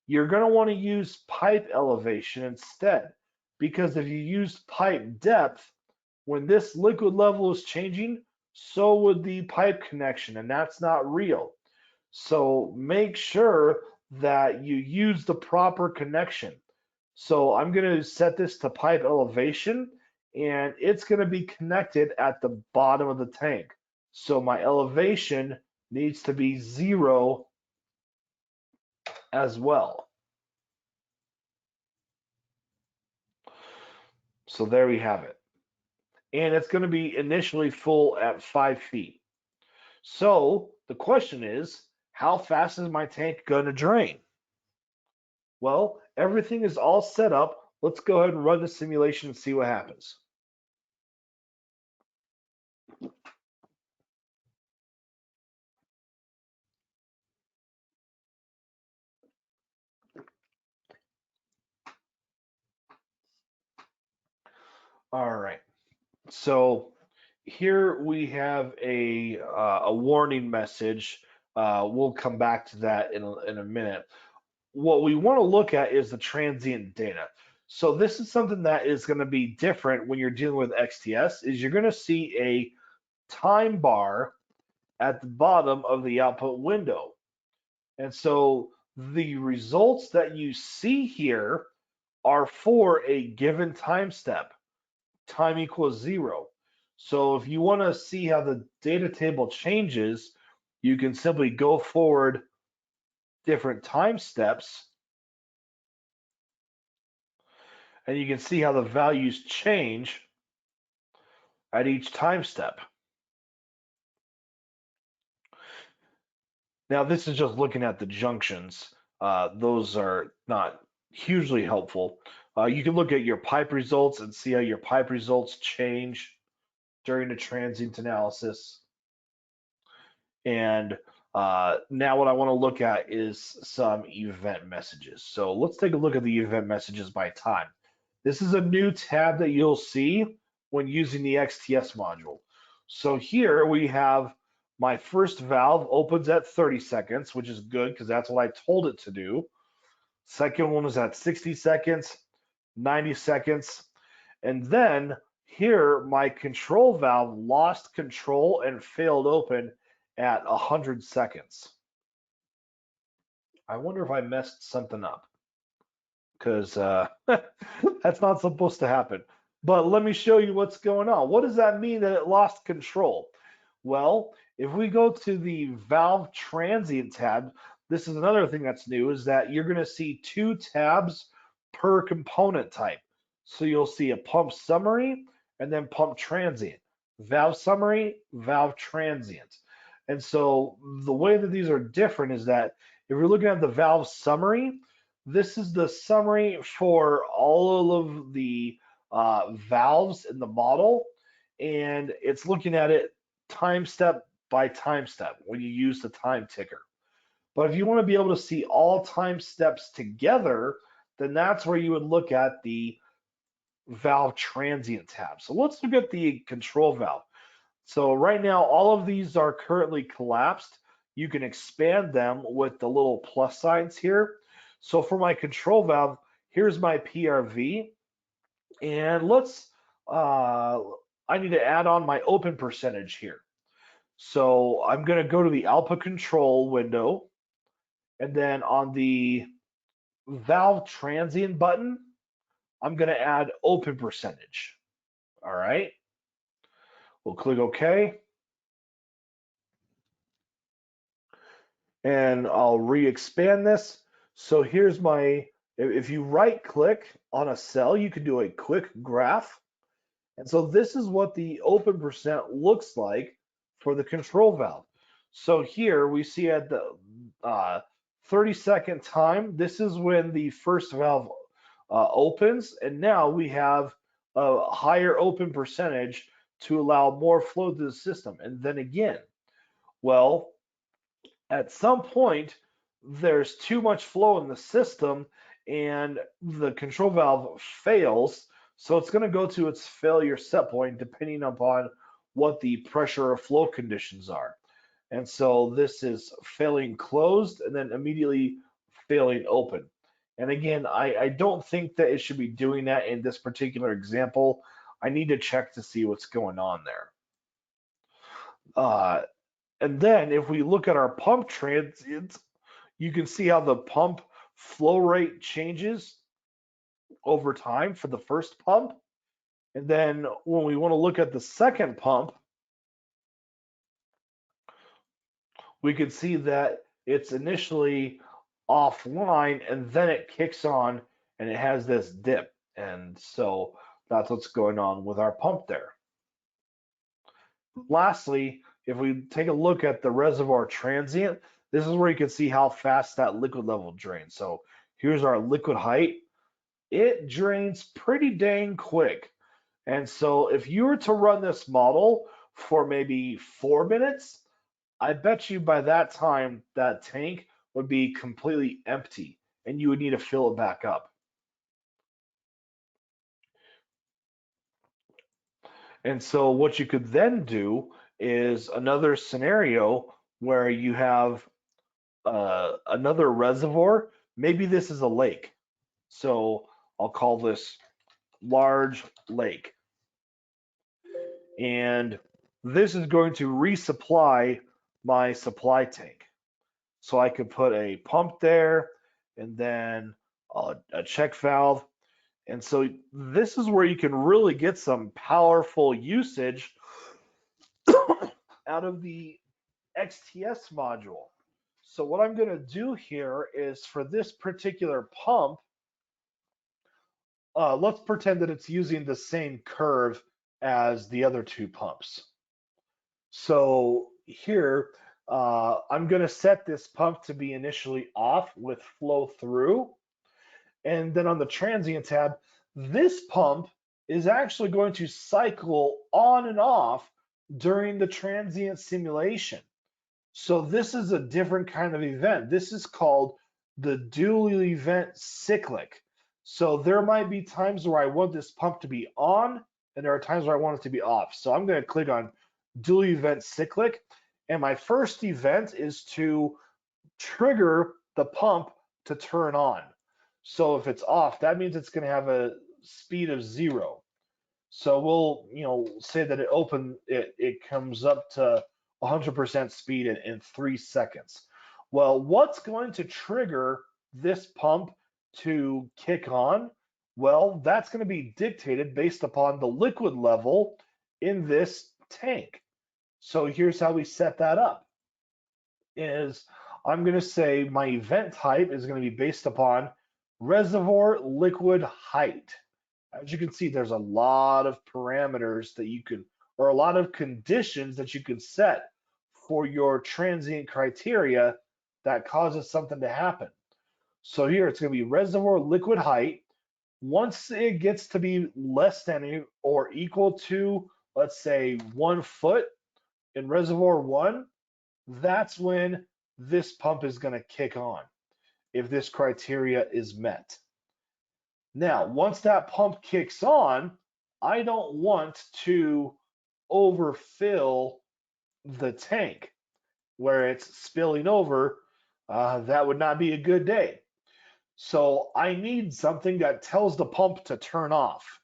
You're going to want to use pipe elevation instead, because if you use pipe depth, when this liquid level is changing, so would the pipe connection, and that's not real. So make sure that you use the proper connection. So I'm going to set this to pipe elevation, and it's going to be connected at the bottom of the tank. So my elevation needs to be 0 as well. So there we have it. And it's going to be initially full at 5 feet. So the question is, how fast is my tank going to drain? Well, everything is all set up. Let's go ahead and run the simulation and see what happens. All right. So here we have a warning message. We'll come back to that in a minute. What we want to look at is the transient data. So this is something that is going to be different when you're dealing with XTS, is you're going to see a time bar at the bottom of the output window. And so the results that you see here are for a given time step. Time equals 0. So if you want to see how the data table changes, you can simply go forward different time steps, and you can see how the values change at each time step. Now, this is just looking at the junctions. Those are not hugely helpful. You can look at your pipe results and see how your pipe results change during the transient analysis. And now what I want to look at is some event messages. So let's take a look at the event messages by time. This is a new tab that you'll see when using the XTS module. So here we have my first valve opens at 30 seconds, which is good because that's what I told it to do. Second one is at 60 seconds, 90 seconds. And then here, my control valve lost control and failed open at 100 seconds. I wonder if I messed something up. because that's not supposed to happen. But let me show you what's going on. What does that mean that it lost control? Well, if we go to the valve transient tab, this is another thing that's new, is that you're going to see two tabs per component type. So you'll see a pump summary and then pump transient. Valve summary, valve transient. And so the way that these are different is that if you're looking at the valve summary, this is the summary for all of the valves in the model, and it's looking at it time step by time step when you use the time ticker. But if you want to be able to see all time steps together, then that's where you would look at the valve transient tab. So let's look at the control valve. So right now, all of these are currently collapsed. You can expand them with the little plus signs here. So for my control valve, here's my PRV. And I need to add on my open percentage here. So I'm going to go to the output control window. And then on the valve transient button, I'm going to add open percentage. All right. We'll click OK. And I'll re-expand this. So here's my, if you right click on a cell, you can do a quick graph. And so this is what the open percent looks like for the control valve. So here we see at the 30-second time, this is when the first valve opens, and now we have a higher open percentage to allow more flow through the system. And then again, well, at some point, there's too much flow in the system and the control valve fails. So it's going to go to its failure set point depending upon what the pressure or flow conditions are. And so this is failing closed and then immediately failing open. And again, I don't think that it should be doing that in this particular example. I need to check to see what's going on there. And then if we look at our pump transients, you can see how the pump flow rate changes over time for the first pump. And then when we want to look at the second pump, we can see that it's initially offline and then it kicks on and it has this dip. And so that's what's going on with our pump there. Lastly, if we take a look at the reservoir transient, this is where you can see how fast that liquid level drains. So here's our liquid height. It drains pretty dang quick. And so if you were to run this model for maybe 4 minutes, I bet you by that time that tank would be completely empty and you would need to fill it back up. And so what you could then do is another scenario where you have another reservoir. Maybe this is a lake. So I'll call this large lake. And this is going to resupply my supply tank. So I could put a pump there and then a check valve. And so this is where you can really get some powerful usage out of the XTS module. So what I'm going to do here is for this particular pump, let's pretend that it's using the same curve as the other two pumps. So here, I'm going to set this pump to be initially off with flow through. And then on the transient tab, this pump is actually going to cycle on and off during the transient simulation. So this is a different kind of event. This is called the dual event cyclic. So there might be times where I want this pump to be on, and there are times where I want it to be off. So I'm going to click on dual event cyclic, and my first event is to trigger the pump to turn on. So if it's off, that means it's going to have a speed of 0. So we'll, say that it comes up to 100% speed in 3 seconds. Well, what's going to trigger this pump to kick on? Well, that's going to be dictated based upon the liquid level in this tank. So here's how we set that up is I'm going to say my event type is going to be based upon reservoir liquid height. As you can see, there's a lot of parameters that you can, or a lot of conditions that you can set for your transient criteria that causes something to happen. So here it's going to be reservoir liquid height. Once it gets to be less than or equal to, let's say, 1 foot in reservoir 1, that's when this pump is going to kick on if this criteria is met. Now, once that pump kicks on, I don't want to overfill the tank where it's spilling over. That would not be a good day. So I need something that tells the pump to turn off.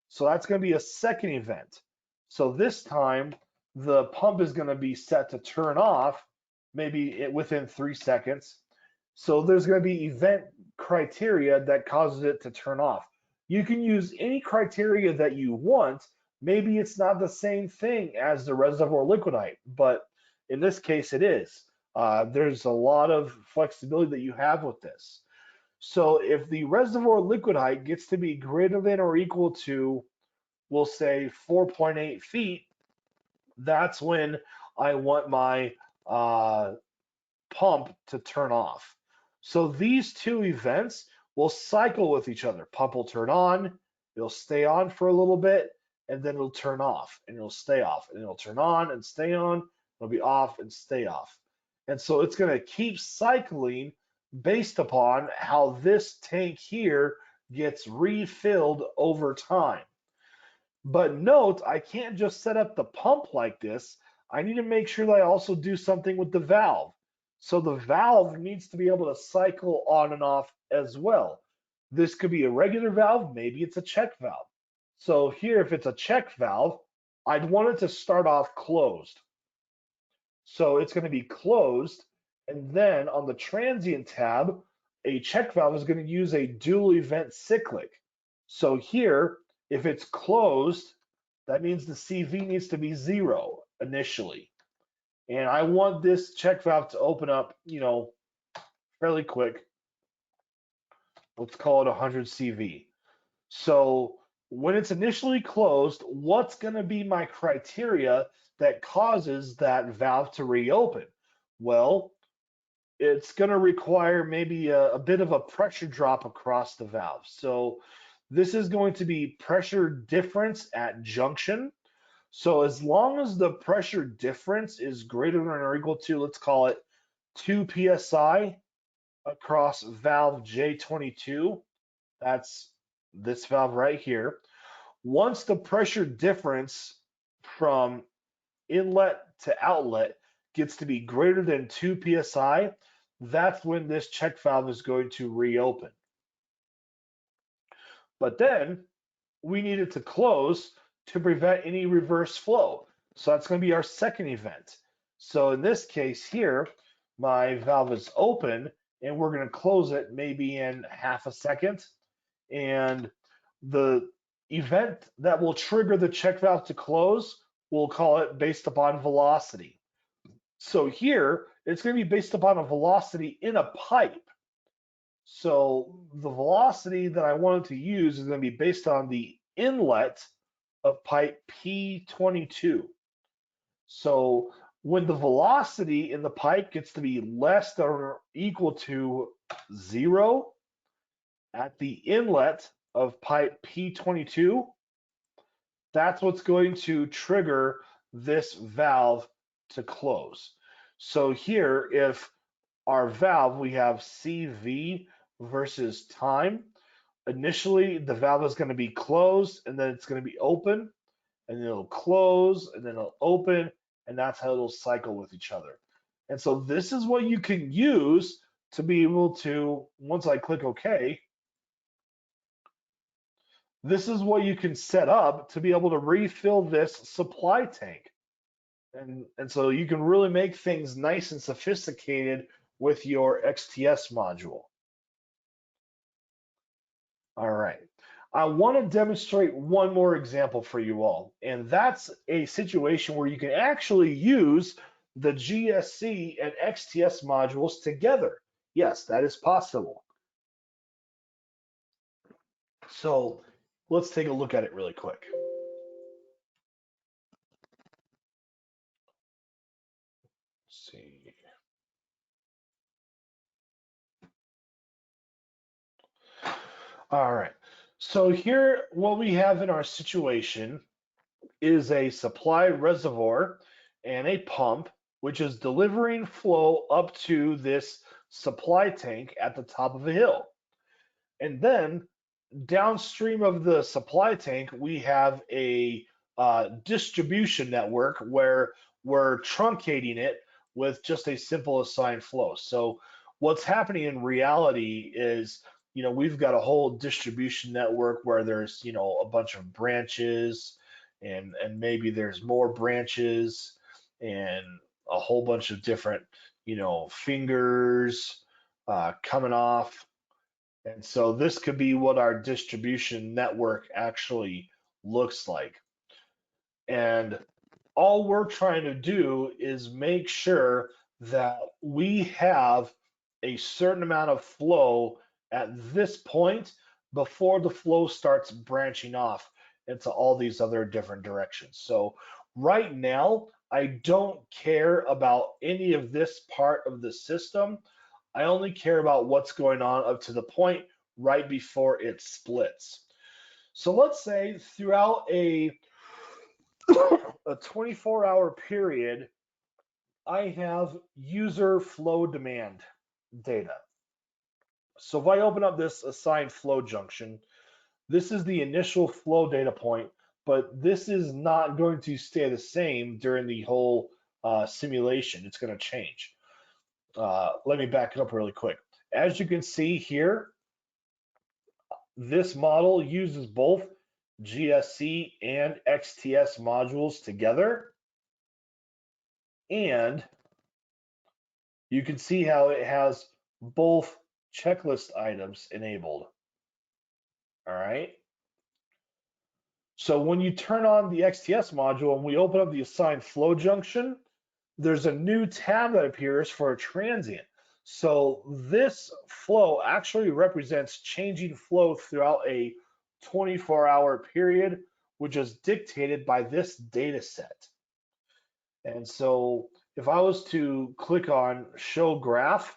So that's going to be a second event. So this time, the pump is going to be set to turn off, maybe within 3 seconds. So there's going to be event criteria that causes it to turn off. You can use any criteria that you want. Maybe it's not the same thing as the reservoir liquid height, but in this case it is. There's a lot of flexibility that you have with this. So if the reservoir liquid height gets to be greater than or equal to, we'll say 4.8 feet, that's when I want my pump to turn off. So these two events will cycle with each other. Pump will turn on, it'll stay on for a little bit, and then it'll turn off, and it'll stay off, and it'll turn on and stay on, it'll be off and stay off. And so it's going to keep cycling based upon how this tank here gets refilled over time. But note, I can't just set up the pump like this. I need to make sure that I also do something with the valve. So the valve needs to be able to cycle on and off as well. This could be a regular valve, maybe it's a check valve. So here, if it's a check valve, I'd want it to start off closed. So it's going to be closed, and then on the transient tab, a check valve is going to use a dual event cyclic. So here, if it's closed, that means the CV needs to be 0 initially. And I want this check valve to open up, fairly quick. Let's call it 100 CV. So when it's initially closed, what's going to be my criteria that causes that valve to reopen? Well, it's going to require maybe a bit of a pressure drop across the valve. So this is going to be pressure difference at junction. So as long as the pressure difference is greater than or equal to, let's call it 2 psi across valve J22, that's this valve right here. Once the pressure difference from inlet to outlet gets to be greater than 2 psi, that's when this check valve is going to reopen. But then we need it to close to prevent any reverse flow. So that's going to be our second event. So in this case here, my valve is open and we're going to close it maybe in half a second. And the event that will trigger the check valve to close, we'll call it based upon velocity. So here, it's going to be based upon a velocity in a pipe. So the velocity that I wanted to use is going to be based on the inlet of pipe P22. So when the velocity in the pipe gets to be less than or equal to 0 at the inlet of pipe P22, that's what's going to trigger this valve to close. So here, if our valve, we have CV versus time. Initially, the valve is going to be closed, and then it's going to be open, and then it'll close, and then it'll open, and that's how it'll cycle with each other. And so this is what you can use to be able to, once I click OK, this is what you can set up to be able to refill this supply tank. And so you can really make things nice and sophisticated with your XTS module. All right. I want to demonstrate one more example for you all, and that's a situation where you can actually use the GSC and XTS modules together. Yes, that is possible. So let's take a look at it really quick. Let's see. All right. So here, what we have in our situation is a supply reservoir and a pump, which is delivering flow up to this supply tank at the top of a hill. And then downstream of the supply tank, we have a distribution network where we're truncating it with just a simple assigned flow. So what's happening in reality is, we've got a whole distribution network where there's, a bunch of branches and maybe there's more branches and a whole bunch of different, fingers coming off, and so this could be what our distribution network actually looks like. And all we're trying to do is make sure that we have a certain amount of flow at this point before the flow starts branching off into all these other different directions. So right now, I don't care about any of this part of the system. I only care about what's going on up to the point right before it splits. So let's say throughout a 24-hour period, I have user flow demand data. So if I open up this assigned flow junction, this is the initial flow data point, but this is not going to stay the same during the whole simulation. It's going to change. Let me back it up really quick. As you can see here, this model uses both GSC and XTS modules together, and you can see how it has both checklist items enabled. All right. So when you turn on the XTS module and we open up the assigned flow junction, there's a new tab that appears for a transient. So this flow actually represents changing flow throughout a 24-hour period, which is dictated by this data set. And so if I was to click on show graph,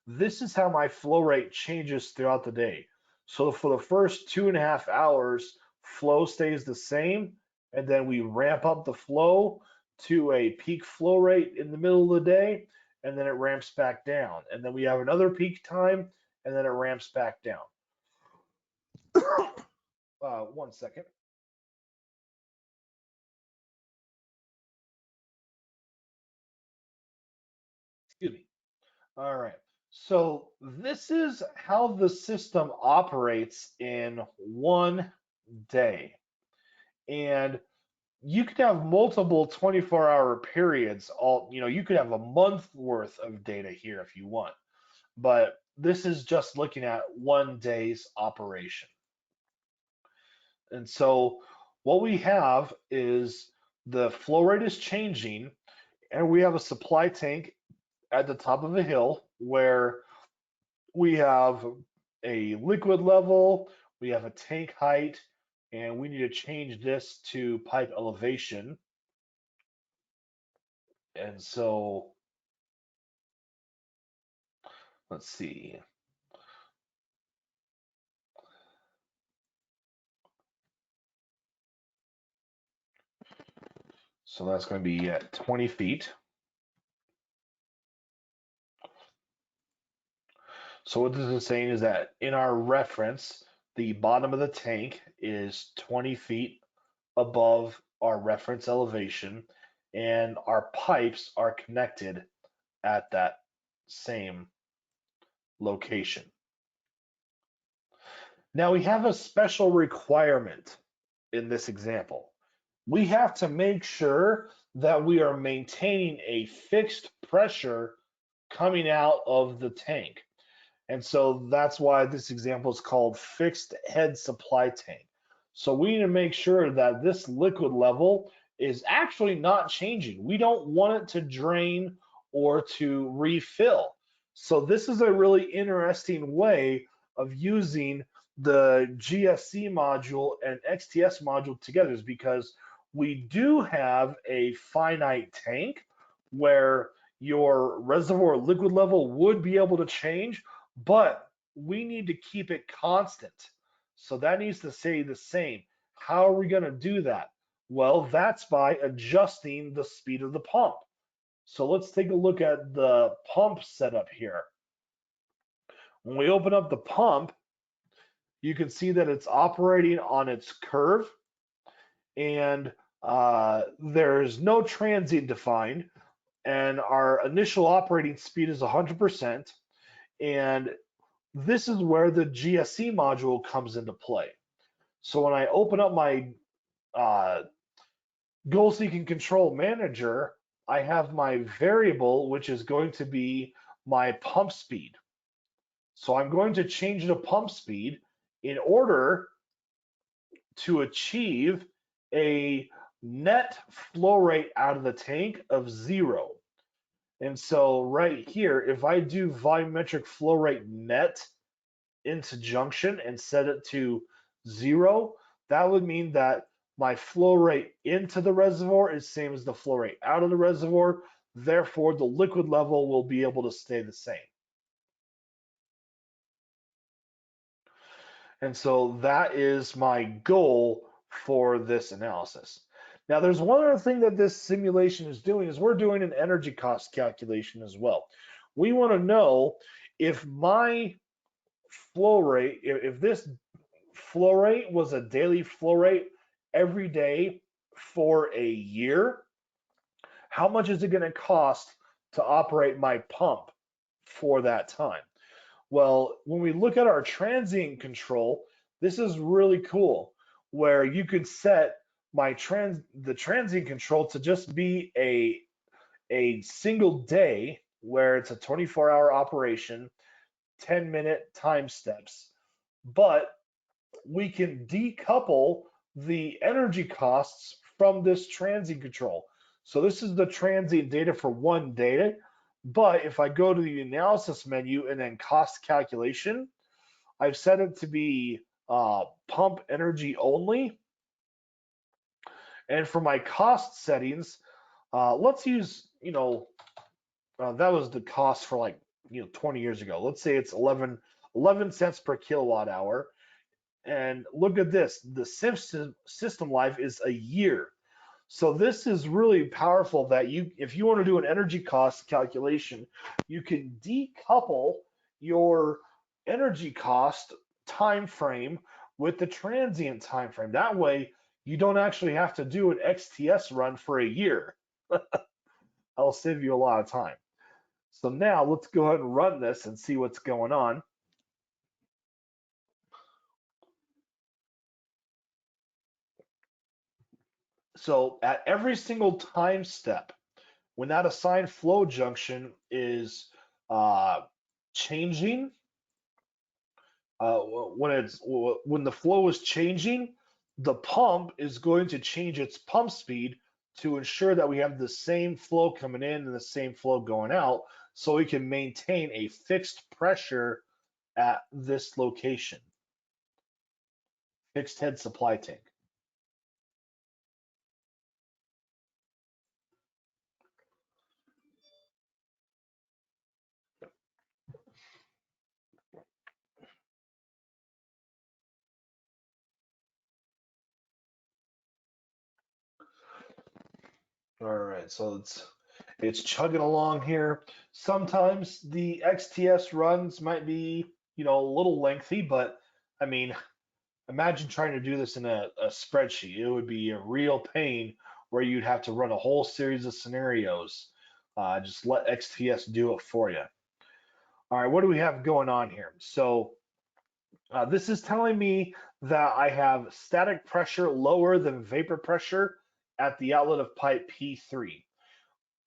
this is how my flow rate changes throughout the day. So for the first 2.5 hours, flow stays the same, and then we ramp up the flow to a peak flow rate in the middle of the day, and then it ramps back down. And then we have another peak time, and then it ramps back down. 1 second. Excuse me. All right. So this is how the system operates in one day. And you could have multiple 24-hour periods. You could have a month worth of data here if you want. But this is just looking at one day's operation. And so what we have is the flow rate is changing, and we have a supply tank at the top of a hill where we have a liquid level, we have a tank height, and we need to change this to pipe elevation. And so let's see. So that's going to be at 20 feet. So what this is saying is that in our reference, the bottom of the tank is 20 feet above our reference elevation, and our pipes are connected at that same location. Now we have a special requirement in this example. We have to make sure that we are maintaining a fixed pressure coming out of the tank. And so that's why this example is called fixed head supply tank. So we need to make sure that this liquid level is actually not changing. We don't want it to drain or to refill. So this is a really interesting way of using the GSC module and XTS module together, is because we do have a finite tank where your reservoir liquid level would be able to change, but we need to keep it constant. So that needs to stay the same. How are we going to do that? Well, that's by adjusting the speed of the pump. So let's take a look at the pump setup here. When we open up the pump, you can see that it's operating on its curve, and there's no transient defined, and our initial operating speed is 100%, and this is where the GSC module comes into play. So when I open up my uh, goal seeking control manager, I have my variable, which is going to be my pump speed. So I'm going to change the pump speed in order to achieve a net flow rate out of the tank of 0. And so right here, if I do volumetric flow rate net into junction and set it to 0, that would mean that my flow rate into the reservoir is same as the flow rate out of the reservoir. Therefore, the liquid level will be able to stay the same. And so that is my goal for this analysis. Now, there's one other thing that this simulation is doing, is we're doing an energy cost calculation as well. We want to know if my flow rate, if this flow rate was a daily flow rate every day for a year, how much is it going to cost to operate my pump for that time? Well, when we look at our transient control, this is really cool, where you could set the transient control to just be a single day, where it's a 24-hour operation, 10-minute time steps. But we can decouple the energy costs from this transient control. So this is the transient data for one day. But if I go to the analysis menu and then cost calculation, I've set it to be pump energy only. And for my cost settings, let's use, that was the cost for like, 20 years ago. Let's say it's 11 cents per kilowatt hour. And look at this, the system life is a year. So this is really powerful that if you want to do an energy cost calculation, you can decouple your energy cost time frame with the transient time frame. That way, you don't actually have to do an XTS run for a year. That'll save you a lot of time. So now let's go ahead and run this and see what's going on. So at every single time step, when that assigned flow junction is changing, when the flow is changing, the pump is going to change its pump speed to ensure that we have the same flow coming in and the same flow going out, so we can maintain a fixed pressure at this location. Fixed head supply tank. All right, so it's chugging along here. Sometimes the XTS runs might be, a little lengthy, but I mean, imagine trying to do this in a spreadsheet. It would be a real pain where you'd have to run a whole series of scenarios. Just let XTS do it for you. All right, what do we have going on here? So this is telling me that I have static pressure lower than vapor pressure at the outlet of pipe P3.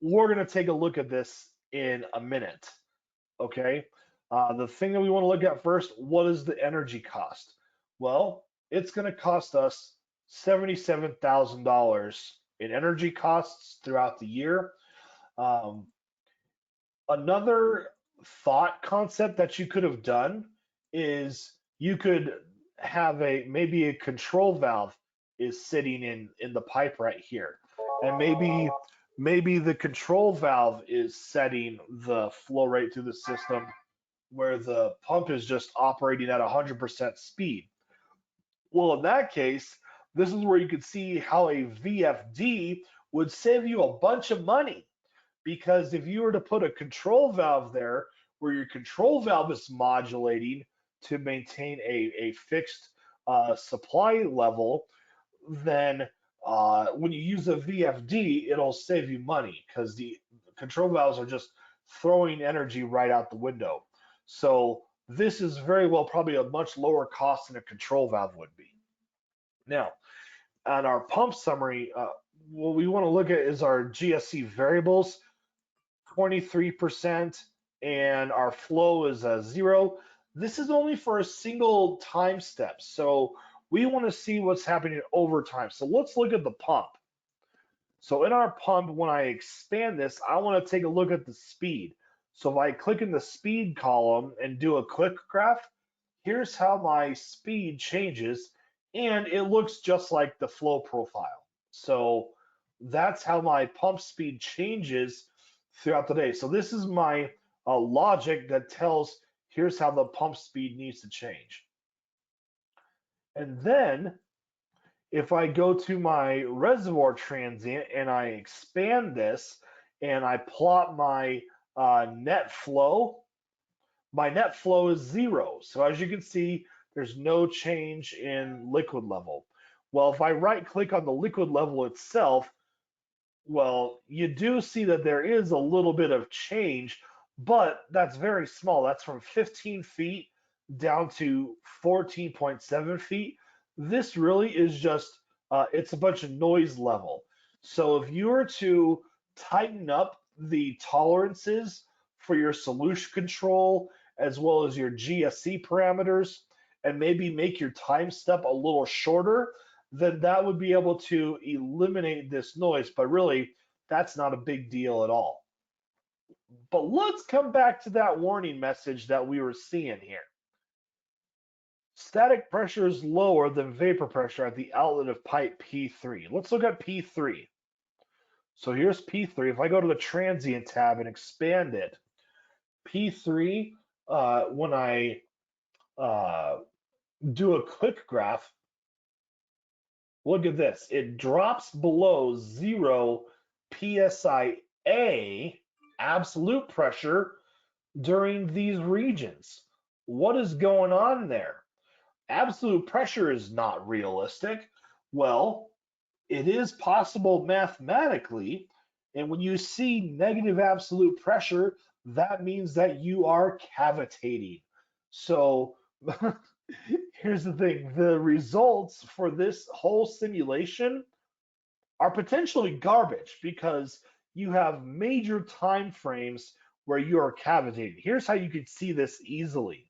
We're going to take a look at this in a minute, okay? The thing that we want to look at first, what is the energy cost? Well, it's going to cost us $77,000 in energy costs throughout the year. Um, Another thought concept that you could have done is you could have maybe a control valve is sitting in the pipe right here, and maybe the control valve is setting the flow rate through the system where the pump is just operating at 100% speed. Well, in that case, this is where you could see how a VFD would save you a bunch of money, because if you were to put a control valve there where your control valve is modulating to maintain a fixed supply level, then when you use a VFD, it'll save you money because the control valves are just throwing energy right out the window. So this is very well probably a much lower cost than a control valve would be. Now, on our pump summary, what we want to look at is our GSC variables, 23%, and our flow is 0. This is only for a single time step. So we want to see what's happening over time. So let's look at the pump. So in our pump, when I expand this, I want to take a look at the speed. So if I click in the speed column and do a click graph, here's how my speed changes, and it looks just like the flow profile. So that's how my pump speed changes throughout the day. So this is my logic that tells here's how the pump speed needs to change. And then if I go to my reservoir transient and I expand this and I plot my net flow, my net flow is 0. So as you can see, there's no change in liquid level. Well, if I right click on the liquid level itself, well, you do see that there is a little bit of change, but that's very small. That's from 15 feet down to 14.7 feet. This really is just, it's a bunch of noise level. So if you were to tighten up the tolerances for your solution control as well as your GSC parameters and maybe make your time step a little shorter, then that would be able to eliminate this noise. But really, that's not a big deal at all. But let's come back to that warning message that we were seeing here. Static pressure is lower than vapor pressure at the outlet of pipe P3. Let's look at P3. So here's P3. If I go to the Transient tab and expand it, P3, when I do a click graph, look at this. It drops below 0 PSIA, absolute pressure, during these regions. What is going on there? Absolute pressure is not realistic. Well, it is possible mathematically, and when you see negative absolute pressure, that means that you are cavitating. So here's the thing, the results for this whole simulation are potentially garbage because you have major time frames where you are cavitating. Here's how you can see this easily,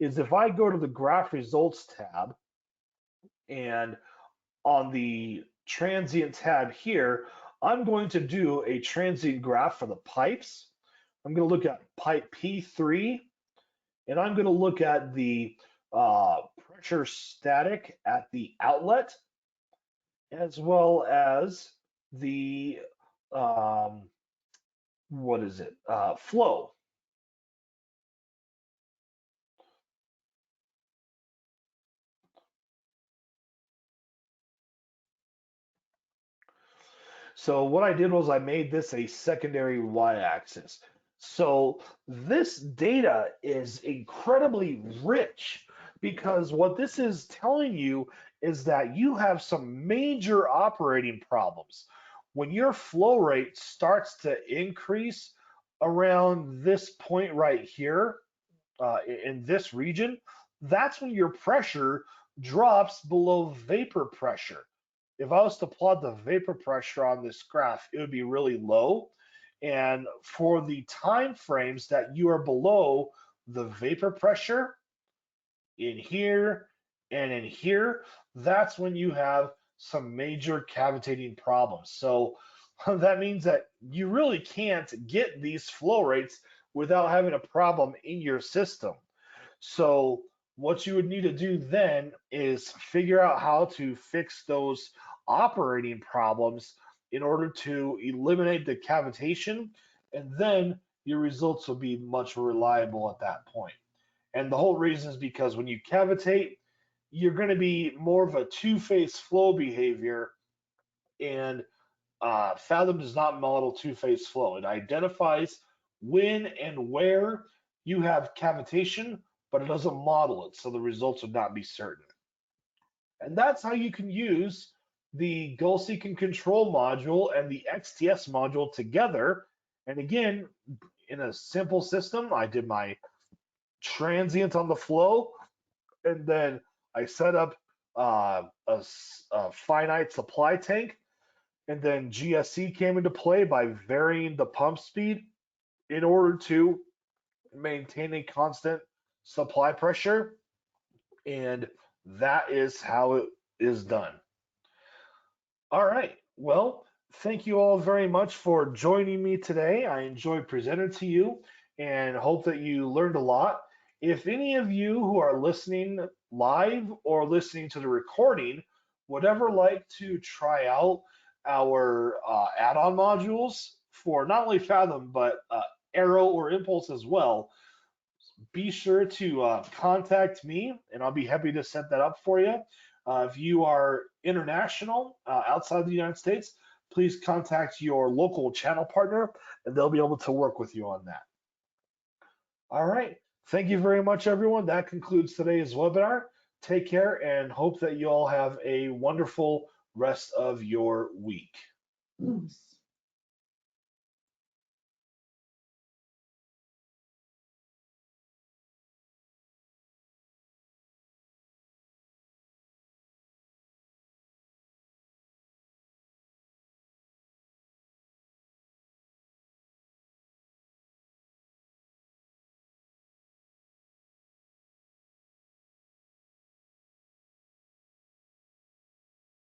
is if I go to the graph results tab and on the transient tab here, I'm going to do a transient graph for the pipes. I'm going to look at pipe P3, and I'm going to look at the pressure static at the outlet, as well as the flow. So what I did was I made this a secondary y-axis. So this data is incredibly rich because what this is telling you is that you have some major operating problems. When your flow rate starts to increase around this point right here, in this region, that's when your pressure drops below vapor pressure. If I was to plot the vapor pressure on this graph, it would be really low. And for the time frames that you are below the vapor pressure in here and in here, that's when you have some major cavitating problems. So that means that you really can't get these flow rates without having a problem in your system. So what you would need to do then is figure out how to fix those operating problems in order to eliminate the cavitation, and then your results will be much more reliable at that point. And the whole reason is because when you cavitate, you're going to be more of a two-phase flow behavior, and Fathom does not model two-phase flow. It identifies when and where you have cavitation, but it doesn't model it, so the results would not be certain. And that's how you can use the goal seeking control module and the XTS module together. And again, in a simple system, I did my transient on the flow, and then I set up a finite supply tank, and then GSC came into play by varying the pump speed in order to maintain a constant supply pressure, and that is how it is done. All right. Well, thank you all very much for joining me today. I enjoyed presenting to you and hope that you learned a lot. If any of you who are listening live or listening to the recording would ever like to try out our add-on modules for not only Fathom, but Arrow or Impulse as well, be sure to contact me and I'll be happy to set that up for you. If you are international outside the United States, please contact your local channel partner and they'll be able to work with you on that. All right. Thank you very much, everyone. That concludes today's webinar. Take care and hope that you all have a wonderful rest of your week.